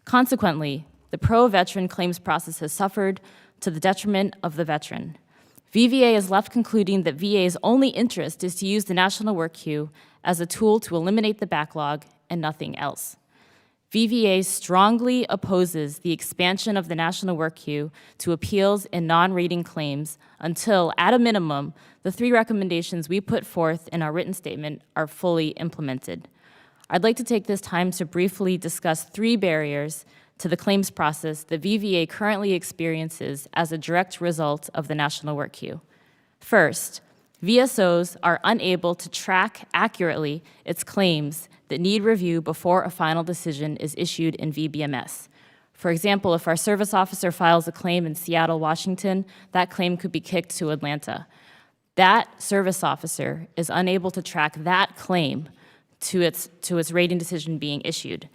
Consequently, the pro-veteran claims process has suffered to the detriment of the veteran. VVA is left concluding that VA's only interest is to use the National Work Queue as a tool to eliminate the backlog and nothing else. VVA strongly opposes the expansion of the National Work Queue to appeals and non-rating claims until, at a minimum, the three recommendations we put forth in our written statement are fully implemented. I'd like to take this time to briefly discuss 3 barriers to the claims process that VVA currently experiences as a direct result of the National Work Queue. First, VSOs are unable to track accurately its claims that need review before a final decision is issued in VBMS. For example, if our service officer files a claim in Seattle, Washington, that claim could be kicked to Atlanta. That service officer is unable to track that claim to its rating decision being issued.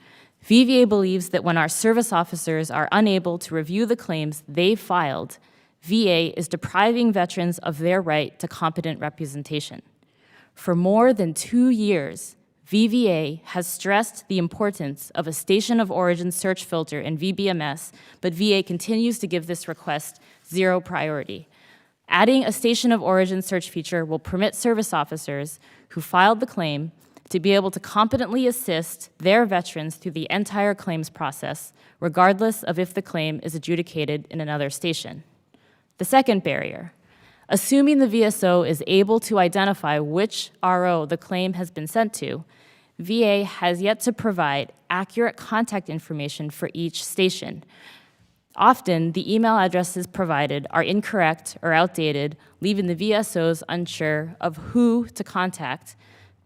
VVA believes that when our service officers are unable to review the claims they filed, VA is depriving veterans of their right to competent representation. For more than 2 years, VVA has stressed the importance of a station of origin search filter in VBMS, but VA continues to give this request 0 priority. Adding a station of origin search feature will permit service officers who filed the claim to be able to competently assist their veterans through the entire claims process, regardless of if the claim is adjudicated in another station. The second barrier, assuming the VSO is able to identify which RO the claim has been sent to, VA has yet to provide accurate contact information for each station. Often, the email addresses provided are incorrect or outdated, leaving the VSOs unsure of who to contact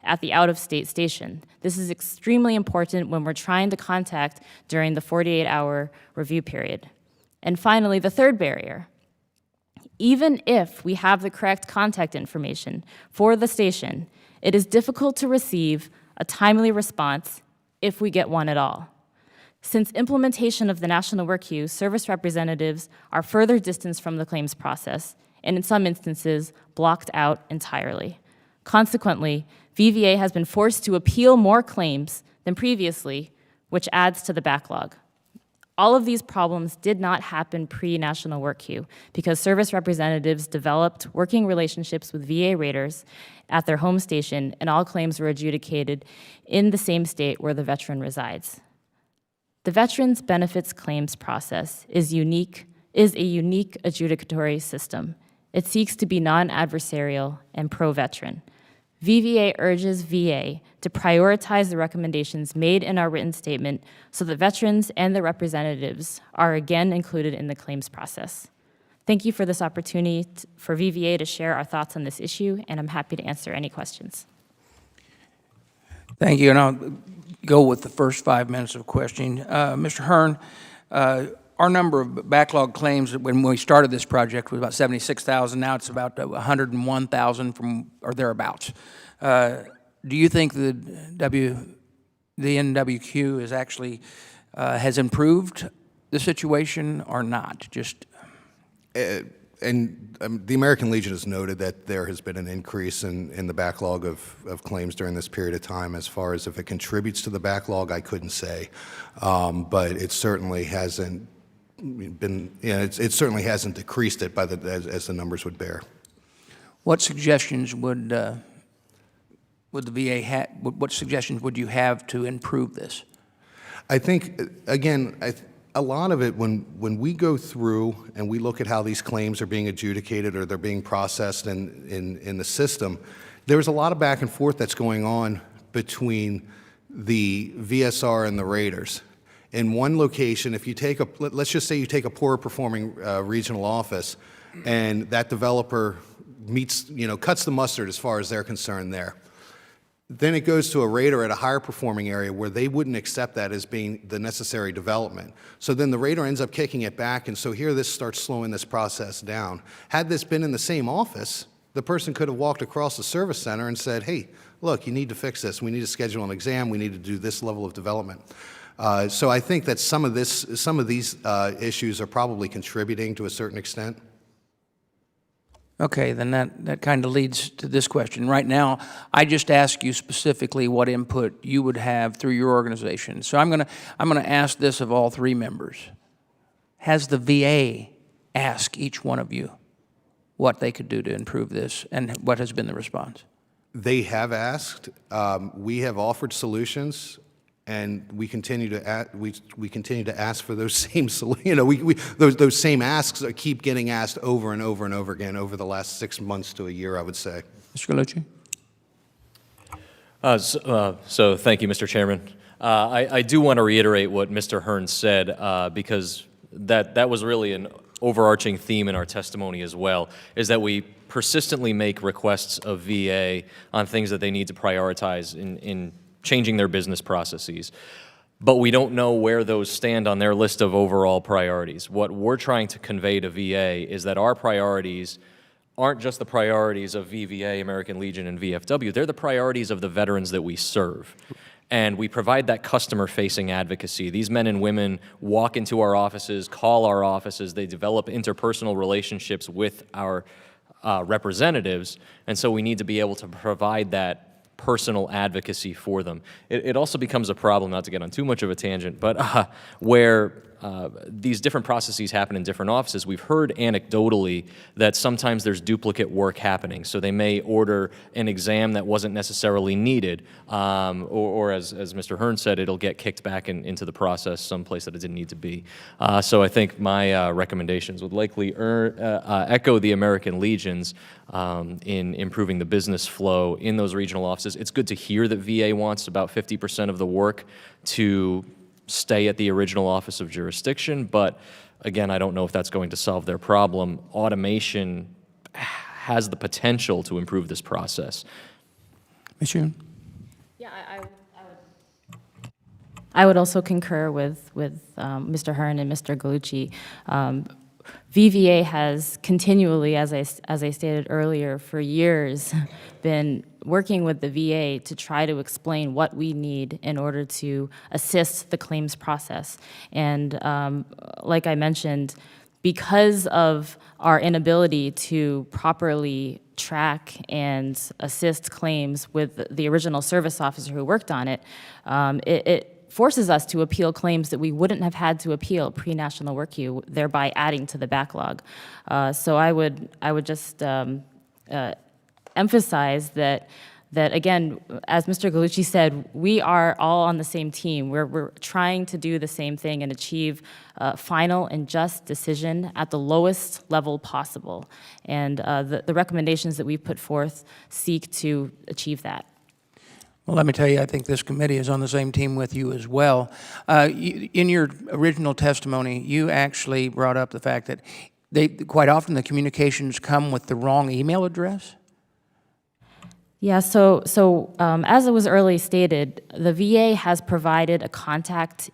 at the out-of-state station. This is extremely important when we're trying to contact during the 48-hour review period. And finally, the third barrier. Even if we have the correct contact information for the station, it is difficult to receive a timely response if we get one at all. Since implementation of the National Work Queue, service representatives are further distanced from the claims process, and in some instances, blocked out entirely. Consequently, VVA has been forced to appeal more claims than previously, which adds to the backlog. All of these problems did not happen pre-National Work Queue because service representatives developed working relationships with VA raters at their home station, and all claims were adjudicated in the same state where the veteran resides. The Veterans Benefits Claims process is a unique adjudicatory system. It seeks to be non-adversarial and pro-veteran. VVA urges VA to prioritize the recommendations made in our written statement so that veterans and their representatives are again included in the claims process. Thank you for this opportunity for VVA to share our thoughts on this issue, and I'm happy to answer any questions. Thank you, and I'll go with the first 5 minutes of questioning. Mr. Hearn, our number of backlog claims when we started this project was about 76,000. Now it's about 101,000 or thereabouts. Do you think the NWQ is actually has improved the situation or not? The American Legion has noted that there has been an increase in the backlog of claims during this period of time. As far as if it contributes to the backlog, I couldn't say, but it certainly hasn't been. It certainly hasn't decreased it as the numbers would bear. What suggestions would the VA have? What suggestions would you have to improve this? I think again. A lot of it, when we go through and we look at how these claims are being adjudicated or they're being processed in the system, there's a lot of back and forth that's going on between the VSR and the raters. In one location, if you take let's just say you take a poor performing regional office, and that developer cuts the mustard as far as they're concerned there. Then it goes to a rater at a higher performing area where they wouldn't accept that as being the necessary development. So then the rater ends up kicking it back, and so here this starts slowing this process down. Had this been in the same office, the person could have walked across the service center and said, hey, look, you need to fix this. We need to schedule an exam. We need to do this level of development. So I think that some of these issues are probably contributing to a certain extent. Okay, then that kind of leads to this question. Right now, I just ask you specifically what input you would have through your organization. So I'm gonna ask this of all 3 members. Has the VA asked each one of you what they could do to improve this, and what has been the response? They have asked. We have offered solutions. And we continue to ask for those same those same asks keep getting asked over and over and over again over the last 6 months to a year, I would say. Mr. Gallucci? So thank you, Mr. Chairman. I do want to reiterate what Mr. Hearn said because that was really an overarching theme in our testimony as well, is that we persistently make requests of VA on things that they need to prioritize in changing their business processes. But we don't know where those stand on their list of overall priorities. What we're trying to convey to VA is that our priorities aren't just the priorities of VVA, American Legion, and VFW. They're the priorities of the veterans that we serve. And we provide that customer-facing advocacy. These men and women walk into our offices, call our offices, they develop interpersonal relationships with our representatives, and so we need to be able to provide that personal advocacy for them. It also becomes a problem, not to get on too much of a tangent, but where these different processes happen in different offices. We've heard anecdotally that sometimes there's duplicate work happening, so they may order an exam that wasn't necessarily needed, or as Mr. Hearn said, it'll get kicked back into the process someplace that it didn't need to be. So I think my recommendations would likely echo the American Legion's in improving the business flow in those regional offices. It's good to hear that VA wants about 50% of the work to stay at the original office of jurisdiction, but again, I don't know if that's going to solve their problem. Automation has the potential to improve this process. Ms. Yoon? Yeah, I would also concur with Mr. Hearn and Mr. Gallucci. VVA has continually, as I stated earlier, for years been working with the VA to try to explain what we need in order to assist the claims process. And like I mentioned, because of our inability to properly track and assist claims with the original service officer who worked on it, it forces us to appeal claims that we wouldn't have had to appeal pre-National Work Queue, thereby adding to the backlog. So I would just emphasize that again, as Mr. Gallucci said, we are all on the same team. We're trying to do the same thing and achieve a final and just decision at the lowest level possible. And the recommendations that we've put forth seek to achieve that. Well, let me tell you, I think this committee is on the same team with you as well. In your original testimony, you actually brought up the fact that quite often the communications come with the wrong email address. Yeah, so as it was earlier stated, the VA has provided a contact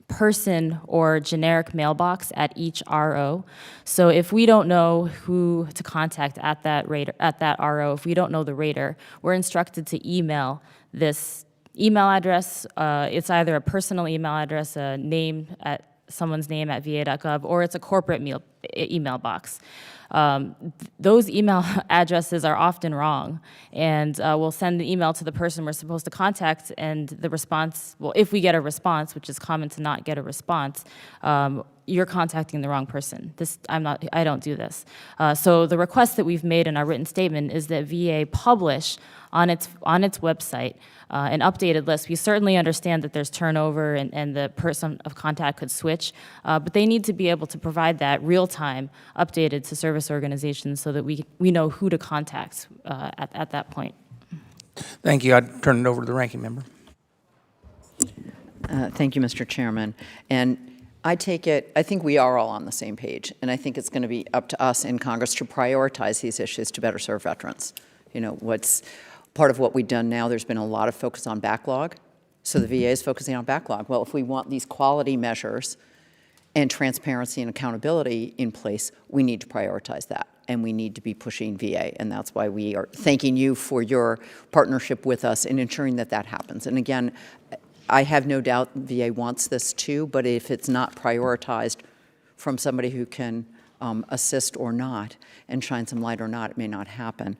person or generic mailbox at each RO. So if we don't know who to contact at that RO, if we don't know the rater, we're instructed to email this email address. It's either a personal email address, a name at someone's name at va.gov, or it's a corporate email box. Those email addresses are often wrong, and we'll send the email to the person we're supposed to contact, and the response, well, if we get a response, which is common to not get a response, you're contacting the wrong person. I don't do this. So the request that we've made in our written statement is that VA publish on its website an updated list. We certainly understand that there's turnover and the person of contact could switch, but they need to be able to provide that real-time, updated to service organizations so that we know who to contact at that point. Thank you. I'd turn it over to the ranking member. Thank you, Mr. Chairman. And I think we are all on the same page, and I think it's going to be up to us in Congress to prioritize these issues to better serve veterans. You know, what's part of what we've done now, there's been a lot of focus on backlog, so the VA is focusing on backlog. Well, if we want these quality measures and transparency and accountability in place, we need to prioritize that, and we need to be pushing VA, and that's why we are thanking you for your partnership with us in ensuring that that happens. And again, I have no doubt VA wants this too, but if it's not prioritized from somebody who can assist or not and shine some light or not, it may not happen.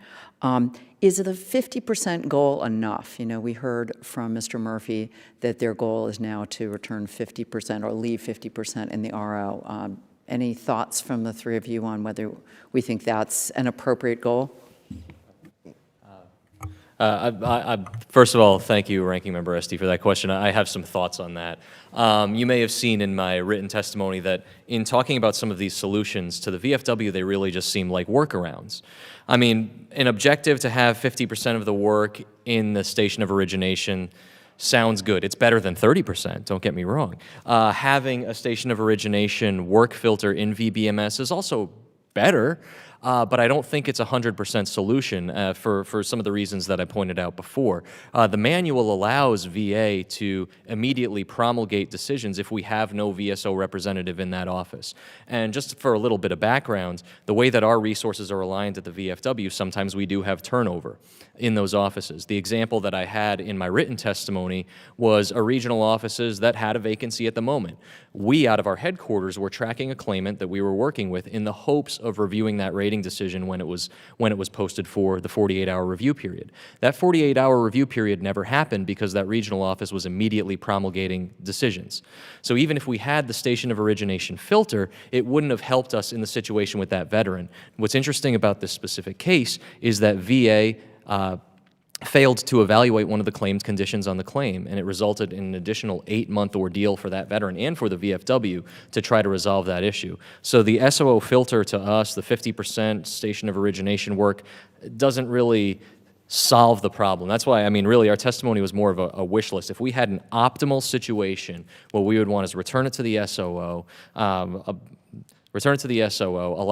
Is the 50% goal enough? You know, we heard from Mr. Murphy that their goal is now to return 50% or leave 50% in the RO. Any thoughts from the three of you on whether we think that's an appropriate goal? First of all, thank you, Ranking Member Esty, for that question. I have some thoughts on that. You may have seen in my written testimony that in talking about some of these solutions to the VFW, they really just seem like workarounds. I mean, an objective to have 50% of the work in the station of origination sounds good. It's better than 30%, don't get me wrong. Having a station of origination work filter in VBMS is also better, but I don't think it's a 100% solution for some of the reasons that I pointed out before. The manual allows VA to immediately promulgate decisions if we have no VSO representative in that office. And just for a little bit of background, the way that our resources are aligned at the VFW, sometimes we do have turnover in those offices. The example that I had in my written testimony was a regional offices that had a vacancy at the moment. We, out of our headquarters, were tracking a claimant that we were working with in the hopes of reviewing that rating decision when it was posted for the 48-hour review period. That 48-hour review period never happened because that regional office was immediately promulgating decisions. So even if we had the station of origination filter, it wouldn't have helped us in the situation with that veteran. What's interesting about this specific case is that VA failed to evaluate one of the claimed conditions on the claim, and it resulted in an additional 8-month ordeal for that veteran and for the VFW to try to resolve that issue. So the SOO filter to us, the 50% station of origination work, doesn't really solve the problem. That's why, I mean, really, our testimony was more of a wish list. If we had an optimal situation, what we would want is return it to the SOO,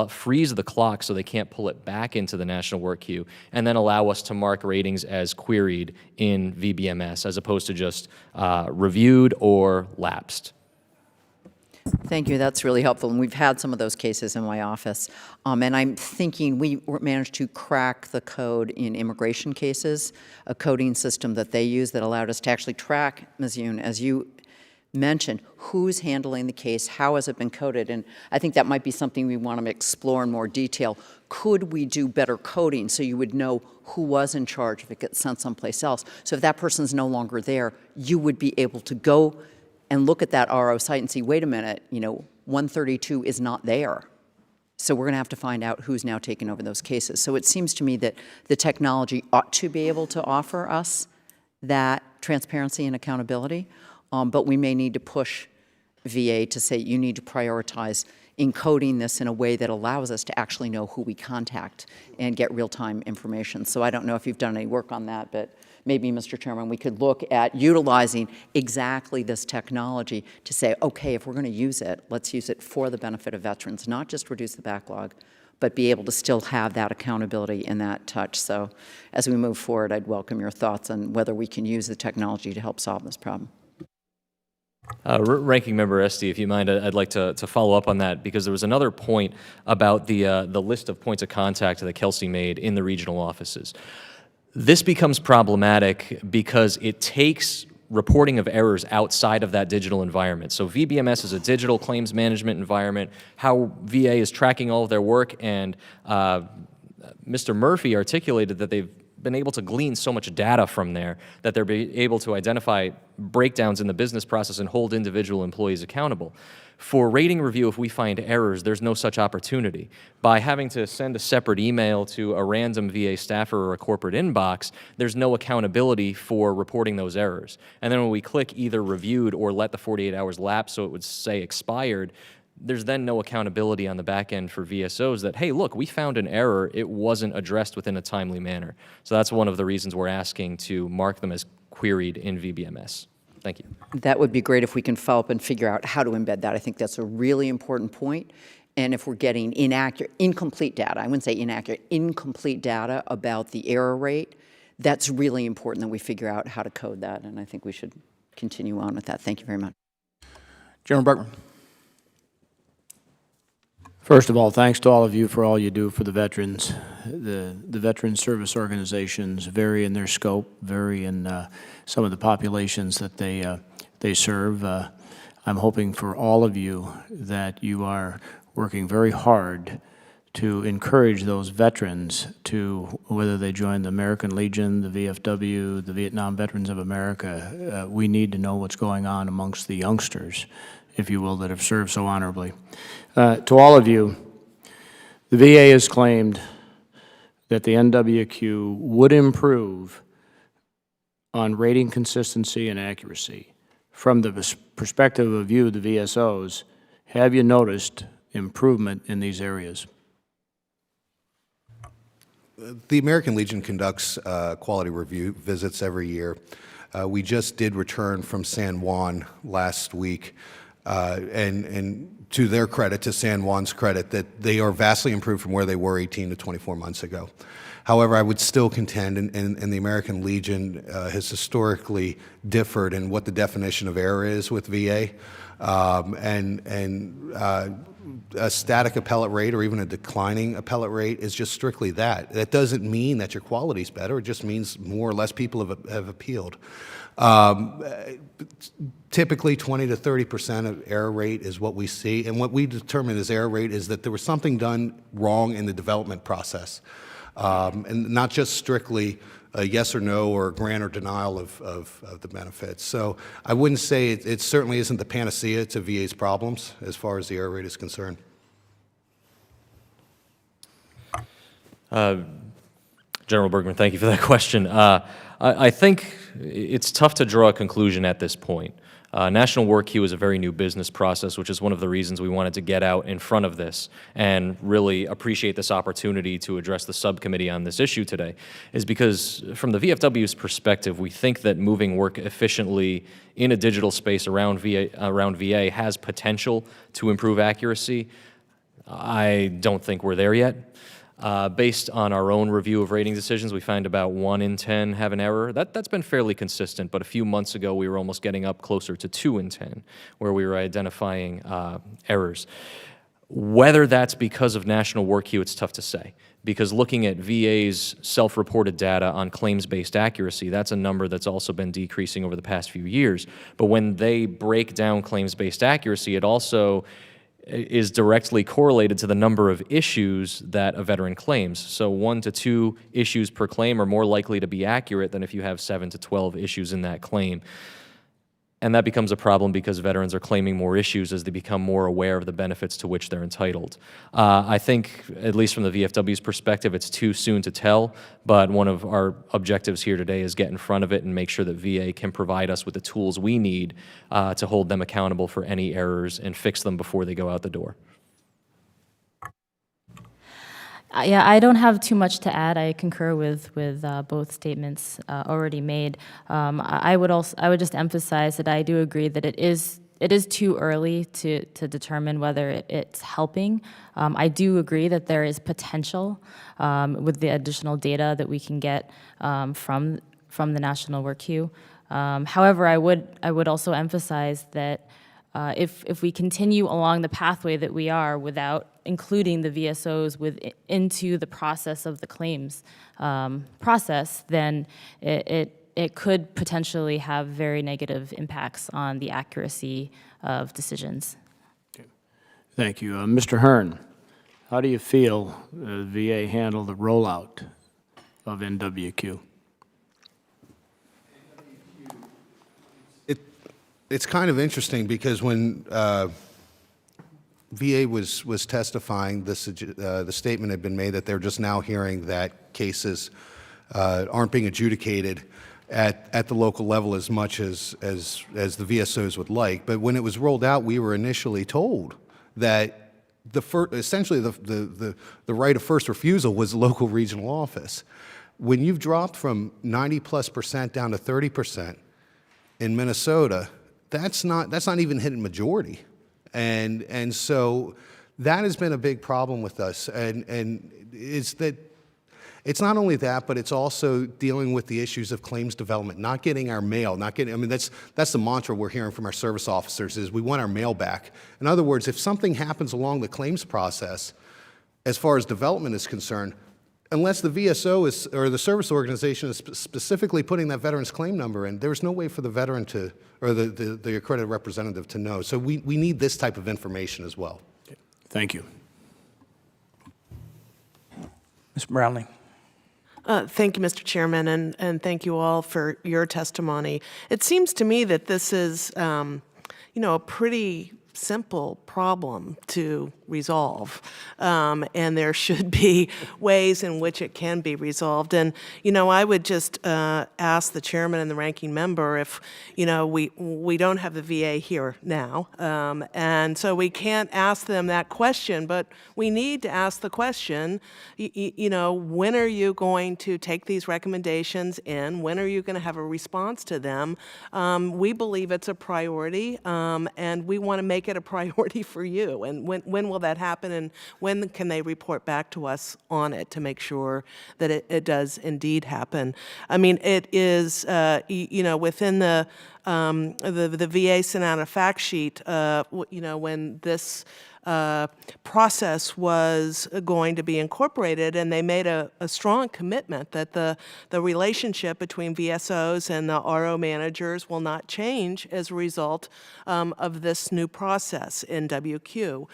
freeze the clock so they can't pull it back into the national work queue, and then allow us to mark ratings as queried in VBMS as opposed to just reviewed or lapsed. Thank you. That's really helpful. And we've had some of those cases in my office. And I'm thinking we managed to crack the code in immigration cases, a coding system that they use that allowed us to actually track, Ms. Yoon, as you mentioned, who's handling the case, how has it been coded, and I think that might be something we want to explore in more detail. Could we do better coding so you would know who was in charge if it gets sent someplace else? So if that person's no longer there, you would be able to go and look at that RO site and see, wait a minute, 132 is not there. So we're going to have to find out who's now taking over those cases. So it seems to me that the technology ought to be able to offer us that transparency and accountability. But we may need to push VA to say, you need to prioritize encoding this in a way that allows us to actually know who we contact and get real-time information. So I don't know if you've done any work on that, but maybe, Mr. Chairman, we could look at utilizing exactly this technology to say, okay, if we're going to use it, let's use it for the benefit of veterans, not just reduce the backlog, but be able to still have that accountability and that touch. So as we move forward, I'd welcome your thoughts on whether we can use the technology to help solve this problem. Ranking Member Esty, if you mind, I'd like to follow up on that because there was another point about the list of points of contact that Kelsey made in the regional offices. This becomes problematic because it takes reporting of errors outside of that digital environment. So VBMS is a digital claims management environment, how VA is tracking all of their work, and Mr. Murphy articulated that they've been able to glean so much data from there that they're able to identify breakdowns in the business process and hold individual employees accountable. For rating review, if we find errors, there's no such opportunity. By having to send a separate email to a random VA staffer or a corporate inbox, there's no accountability for reporting those errors. And then when we click either reviewed or let the 48 hours lapse so it would say expired, there's then no accountability on the back end for VSOs that, hey, look, we found an error, it wasn't addressed within a timely manner. So that's one of the reasons we're asking to mark them as queried in VBMS. Thank you. That would be great if we can follow up and figure out how to embed that. I think that's a really important point. And if we're getting incomplete data, I wouldn't say inaccurate, incomplete data about the error rate, that's really important that we figure out how to code that. And I think we should continue on with that. Thank you very much. Chairman Bergman. First of all, thanks to all of you for all you do for the veterans. The veteran service organizations vary in their scope, vary in some of the populations that they serve. I'm hoping for all of you that you are working very hard to encourage those veterans to, whether they join the American Legion, the VFW, the Vietnam Veterans of America, we need to know what's going on amongst the youngsters, if you will, that have served so honorably. To all of you, the VA has claimed that the NWQ would improve on rating consistency and accuracy. From the perspective of you, the VSOs, have you noticed improvement in these areas? The American Legion conducts quality review visits every year. We just did return from San Juan last week, and to their credit, to San Juan's credit, that they are vastly improved from where they were 18 to 24 months ago. However, I would still contend, and the American Legion has historically differed in what the definition of error is with VA, a static appellate rate or even a declining appellate rate is just strictly that. That doesn't mean that your quality is better. It just means more or less people have appealed. Typically 20 to 30% of error rate is what we see, and what we determine as error rate is that there was something done wrong in the development process, and not just strictly a yes or no or grant or denial of the benefits. So I wouldn't say it certainly isn't the panacea to VA's problems as far as the error rate is concerned. General Bergman, thank you for that question. I think it's tough to draw a conclusion at this point. National Work Queue is a very new business process, which is one of the reasons we wanted to get out in front of this and really appreciate this opportunity to address the subcommittee on this issue today, is because from the VFW's perspective, we think that moving work efficiently in a digital space around VA has potential to improve accuracy. I don't think we're there yet. Based on our own review of rating decisions, we find about 1 in 10 have an error. That's been fairly consistent, but a few months ago we were almost getting up closer to 2 in 10, where we were identifying errors. Whether that's because of National Work Queue, it's tough to say, because looking at VA's self-reported data on claims-based accuracy, that's a number that's also been decreasing over the past few years. But when they break down claims-based accuracy, it also is directly correlated to the number of issues that a veteran claims. So 1 to 2 issues per claim are more likely to be accurate than if you have 7 to 12 issues in that claim. And that becomes a problem because veterans are claiming more issues as they become more aware of the benefits to which they're entitled. I think, at least from the VFW's perspective, it's too soon to tell, but one of our objectives here today is get in front of it and make sure that VA can provide us with the tools we need to hold them accountable for any errors and fix them before they go out the door. Yeah, I don't have too much to add. I concur with both statements already made. I would just emphasize that I do agree that it is too early to determine whether it's helping. I do agree that there is potential with the additional data that we can get from the National Work Queue. However, I would also emphasize that if we continue along the pathway that we are without including the VSOs into the process of the claims process, then it could potentially have very negative impacts on the accuracy of decisions. Okay. Thank you. Mr. Hearn, how do you feel VA handled the rollout of NWQ? It's kind of interesting because when VA was testifying, the statement had been made that they're just now hearing that cases aren't being adjudicated at the local level as much as the VSOs would like. But when it was rolled out, we were initially told that essentially the right of first refusal was the local regional office. When you've dropped from 90+% down to 30% in Minnesota, that's not even hitting majority. And so that has been a big problem with us. And it's not only that, but it's also dealing with the issues of claims development, not getting our mail, that's the mantra we're hearing from our service officers is we want our mail back. In other words, if something happens along the claims process, as far as development is concerned, unless the VSO or the service organization is specifically putting that veteran's claim number in, there's no way for the veteran to, or the accredited representative to know. So we need this type of information as well. Thank you. Ms. Brownlee. Thank you, Mr. Chairman, and thank you all for your testimony. It seems to me that this is, a pretty simple problem to resolve, and there should be ways in which it can be resolved. And, you know, I would just ask the chairman and the ranking member if, you know, we don't have the VA here now, and so we can't ask them that question, but we need to ask the question, you know, when are you going to take these recommendations in? When are you going to have a response to them? We believe it's a priority, and we want to make it a priority for you. And when will that happen, and when can they report back to us on it to make sure that it does indeed happen? I mean, it is, you know, within the VA sent out a fact sheet, you know, when this process was going to be incorporated, and they made a strong commitment that the relationship between VSOs and the RO managers will not change as a result of this new process in WQ.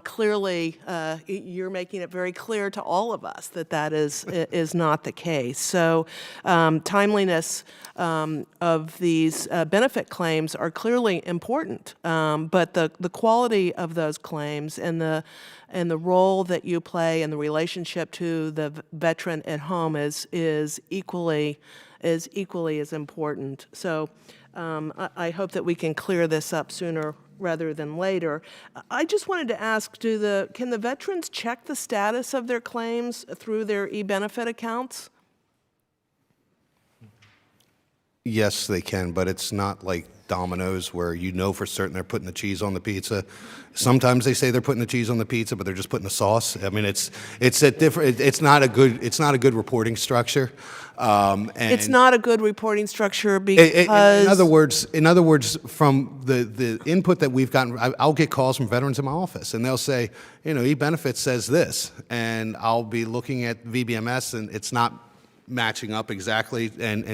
Clearly, you're making it very clear to all of us that that is not the case. So timeliness of these benefit claims are clearly important, but the quality of those claims and the role that you play and the relationship to the veteran at home is equally as important. So I hope that we can clear this up sooner rather than later. I just wanted to ask, can the veterans check the status of their claims through their e-benefit accounts? Yes, they can, but it's not like Domino's where you know for certain they're putting the cheese on the pizza. Sometimes they say they're putting the cheese on the pizza, but they're just putting the sauce. I mean, it's a different. It's not a good reporting structure. And it's not a good reporting structure because. In other words, from the input that we've gotten, I'll get calls from veterans in my office, and they'll say, you know, e-benefits says this, and I'll be looking at VBMS, and it's not matching up exactly,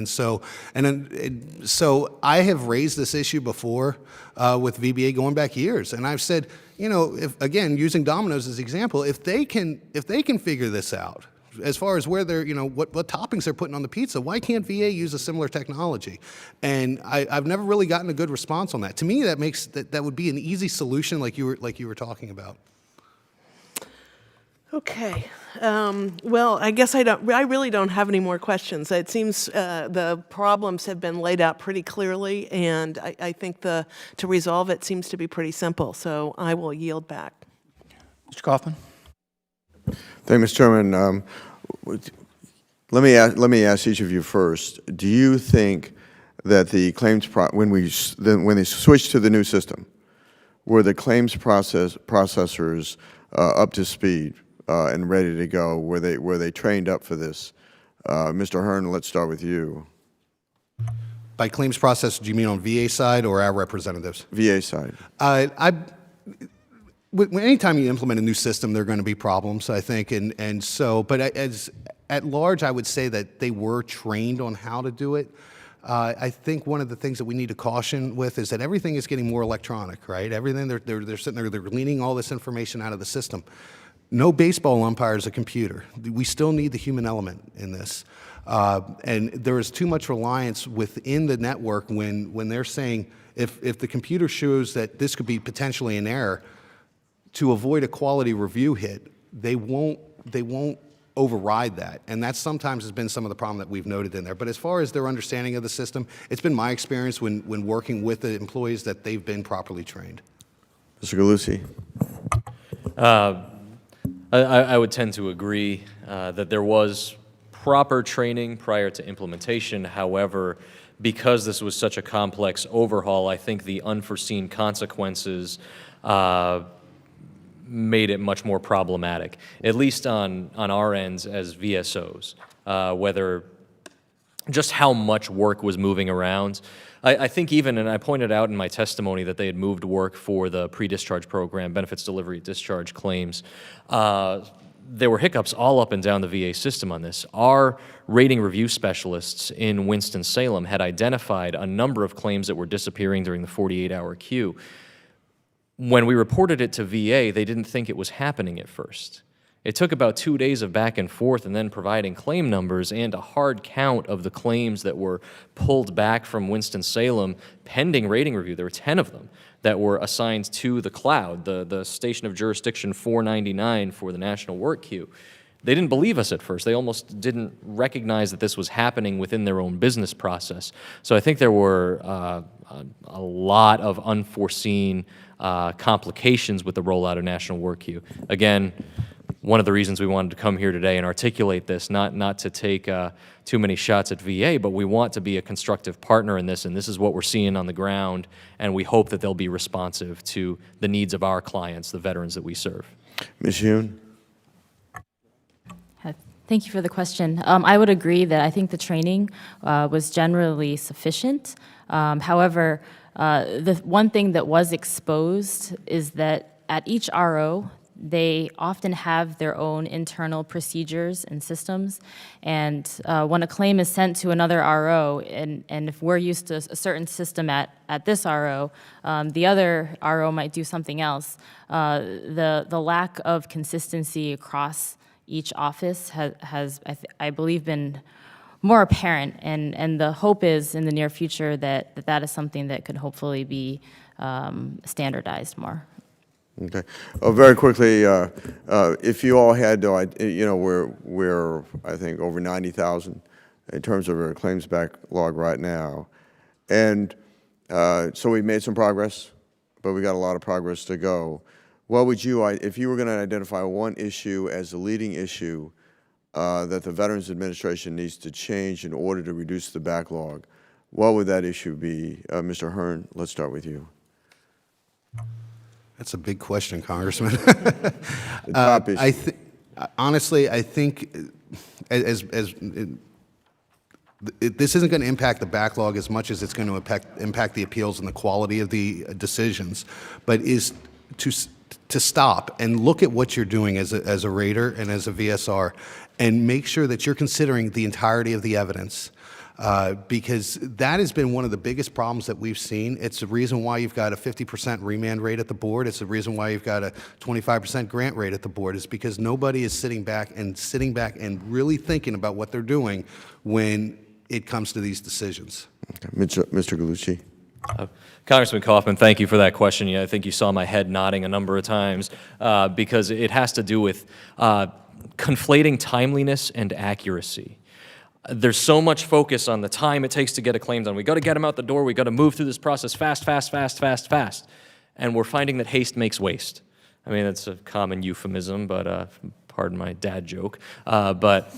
so I have raised this issue before with VBA going back years, and I've said, you know, if again using Domino's as an example, if they can figure this out as far as where they're, you know, what toppings they're putting on the pizza, why can't VA use a similar technology? And I've never really gotten a good response on that. To me, that would be an easy solution, like you were talking about. Okay. Well, I guess I really don't have any more questions. It seems the problems have been laid out pretty clearly, and I think to resolve it seems to be pretty simple. So I will yield back. Mr. Kaufman? Thank you, Mr. Chairman. Let me ask each of you first. Do you think that the claims when they switched to the new system, were the claims processors up to speed? And ready to go? Were they trained up for this? Mr. Hearn, let's start with you. By claims process, do you mean on VA side or our representatives? VA side. Anytime you implement a new system, there are going to be problems, I think, but at large, I would say that they were trained on how to do it. I think one of the things that we need to caution with is that everything is getting more electronic, right? Everything they're sitting there, they're gleaning all this information out of the system. No baseball umpire is a computer. We still need the human element in this. And there is too much reliance within the network when they're saying, if the computer shows that this could be potentially an error, to avoid a quality review hit, they won't override that. And that sometimes has been some of the problem that we've noted in there. But as far as their understanding of the system, it's been my experience when working with the employees that they've been properly trained. Mr. Galusi. I would tend to agree that there was proper training prior to implementation. However, because this was such a complex overhaul, I think the unforeseen consequences made it much more problematic, at least on our ends as VSOs, whether just how much work was moving around. I think even, and I pointed out in my testimony that they had moved work for the pre-discharge program, benefits delivery, discharge claims. There were hiccups all up and down the VA system on this. Our rating review specialists in Winston-Salem had identified a number of claims that were disappearing during the 48-hour queue. When we reported it to VA, they didn't think it was happening at first. It took about 2 days of back and forth and then providing claim numbers and a hard count of the claims that were pulled back from Winston-Salem pending rating review. There were 10 of them that were assigned to the cloud, the station of jurisdiction 499 for the national work queue. They didn't believe us at first. They almost didn't recognize that this was happening within their own business process. So I think there were a lot of unforeseen complications with the rollout of national work queue. Again, one of the reasons we wanted to come here today and articulate this, not to take too many shots at VA, but we want to be a constructive partner in this, and this is what we're seeing on the ground, and we hope that they'll be responsive to the needs of our clients, the veterans that we serve. Ms. Yoon? Thank you for the question. I would agree that I think the training was generally sufficient. However, the one thing that was exposed is that at each RO, they often have their own internal procedures and systems. And when a claim is sent to another RO, and if we're used to a certain system at this RO, the other RO might do something else. The lack of consistency across each office has I believe, been more apparent, and the hope is in the near future that is something that could hopefully be standardized more. Okay. Very quickly, if you all had to, we're I think over 90,000 in terms of our claims backlog right now, and so we've made some progress, but we got a lot of progress to go. What would you, if you were going to identify one issue as the leading issue that the Veterans Administration needs to change in order to reduce the backlog, what would that issue be? Mr. Hearn, let's start with you. That's a big question, Congressman. The top issue. Honestly, I think this isn't going to impact the backlog as much as it's going to impact the appeals and the quality of the decisions, but is to stop and look at what you're doing as a rater and as a VSR and make sure that you're considering the entirety of the evidence. Because that has been one of the biggest problems that we've seen. It's the reason why you've got a 50% remand rate at the board. It's the reason why you've got a 25% grant rate at the board, is because nobody is sitting back and really thinking about what they're doing when it comes to these decisions. Okay. Mr. Gallucci. Congressman Kaufman, thank you for that question. I think you saw my head nodding a number of times because it has to do with conflating timeliness and accuracy. There's so much focus on the time it takes to get a claim done. We got to get them out the door. We got to move through this process fast. And we're finding that haste makes waste. I mean, that's a common euphemism, but pardon my dad joke. But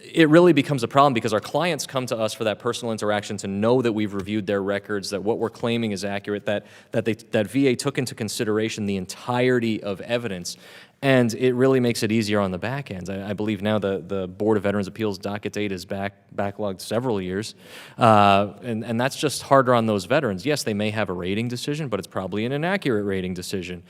it really becomes a problem because our clients come to us for that personal interaction to know that we've reviewed their records, that what we're claiming is accurate, that VA took into consideration the entirety of evidence. And it really makes it easier on the back end. I believe now the Board of Veterans Appeals docket date is backlogged several years. And that's just harder on those veterans. Yes, they may have a rating decision, but it's probably an inaccurate rating decision.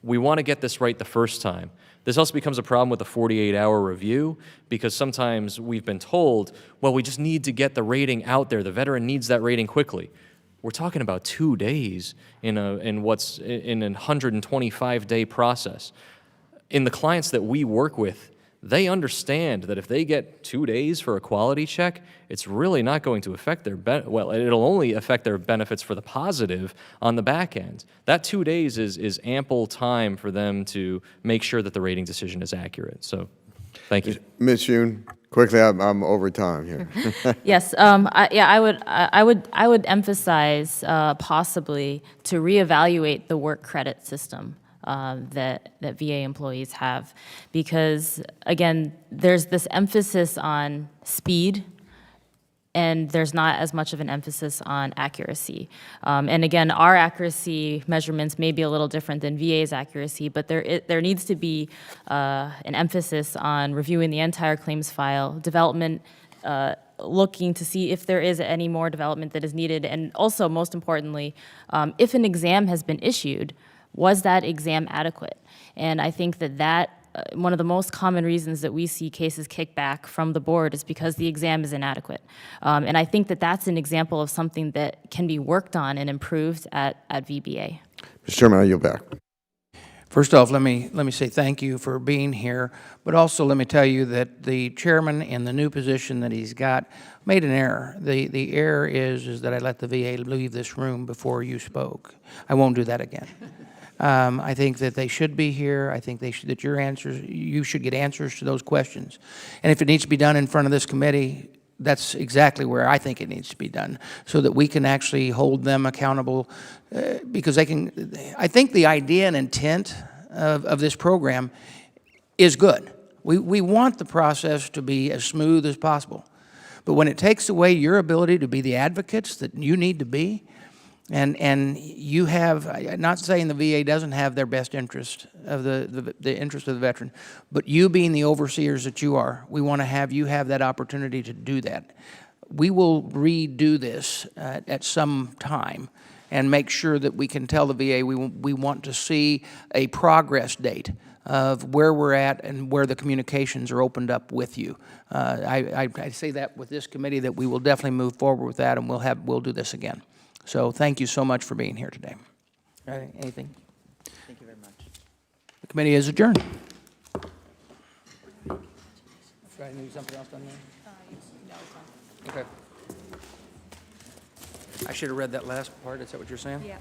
We want to get this right the first time. This also becomes a problem with the 48-hour review because sometimes we've been told, well, we just need to get the rating out there. The veteran needs that rating quickly. We're talking about 2 days in a 125-day process. In the clients that we work with, they understand that if they get 2 days for a quality check, it's really not going to affect their, it'll only affect their benefits for the positive on the back end. That 2 days is ample time for them to make sure that the rating decision is accurate. So, thank you. Ms. Yoon, quickly, I'm over time here. Yes, I would emphasize possibly to reevaluate the work credit system. That VA employees have, because again, there's this emphasis on speed, and there's not as much of an emphasis on accuracy. And again, our accuracy measurements may be a little different than VA's accuracy, but there needs to be an emphasis on reviewing the entire claims file, development, looking to see if there is any more development that is needed, and also, most importantly, if an exam has been issued, was that exam adequate? And I think that one of the most common reasons that we see cases kick back from the board is because the exam is inadequate. And I think that that's an example of something that can be worked on and improved at VBA. Mr. Chairman, I yield back. First off, let me say thank you for being here, but also let me tell you that the chairman in the new position that he's got made an error. The error is that I let the VA leave this room before you spoke. I won't do that again. I think that they should be here. I think that you should get answers to those questions. And if it needs to be done in front of this committee, that's exactly where I think it needs to be done, so that we can actually hold them accountable, because they can. I think the idea and intent of this program is good. We want the process to be as smooth as possible. But when it takes away your ability to be the advocates that you need to be, and you have, I'm not saying the VA doesn't have their best interest of the interest of the veteran, but you being the overseers that you are, we want to have you have that opportunity to do that. We will redo this at some time and make sure that we can tell the VA we want to see a progress date of where we're at and where the communications are opened up with you. I say that with this committee, that we will definitely move forward with that, and we'll do this again. So thank you so much for being here today. Anything? Thank you very much. The committee is adjourned. Do I need something else done there? No. Okay. I should have read that last part. Is that what you're saying? Yeah.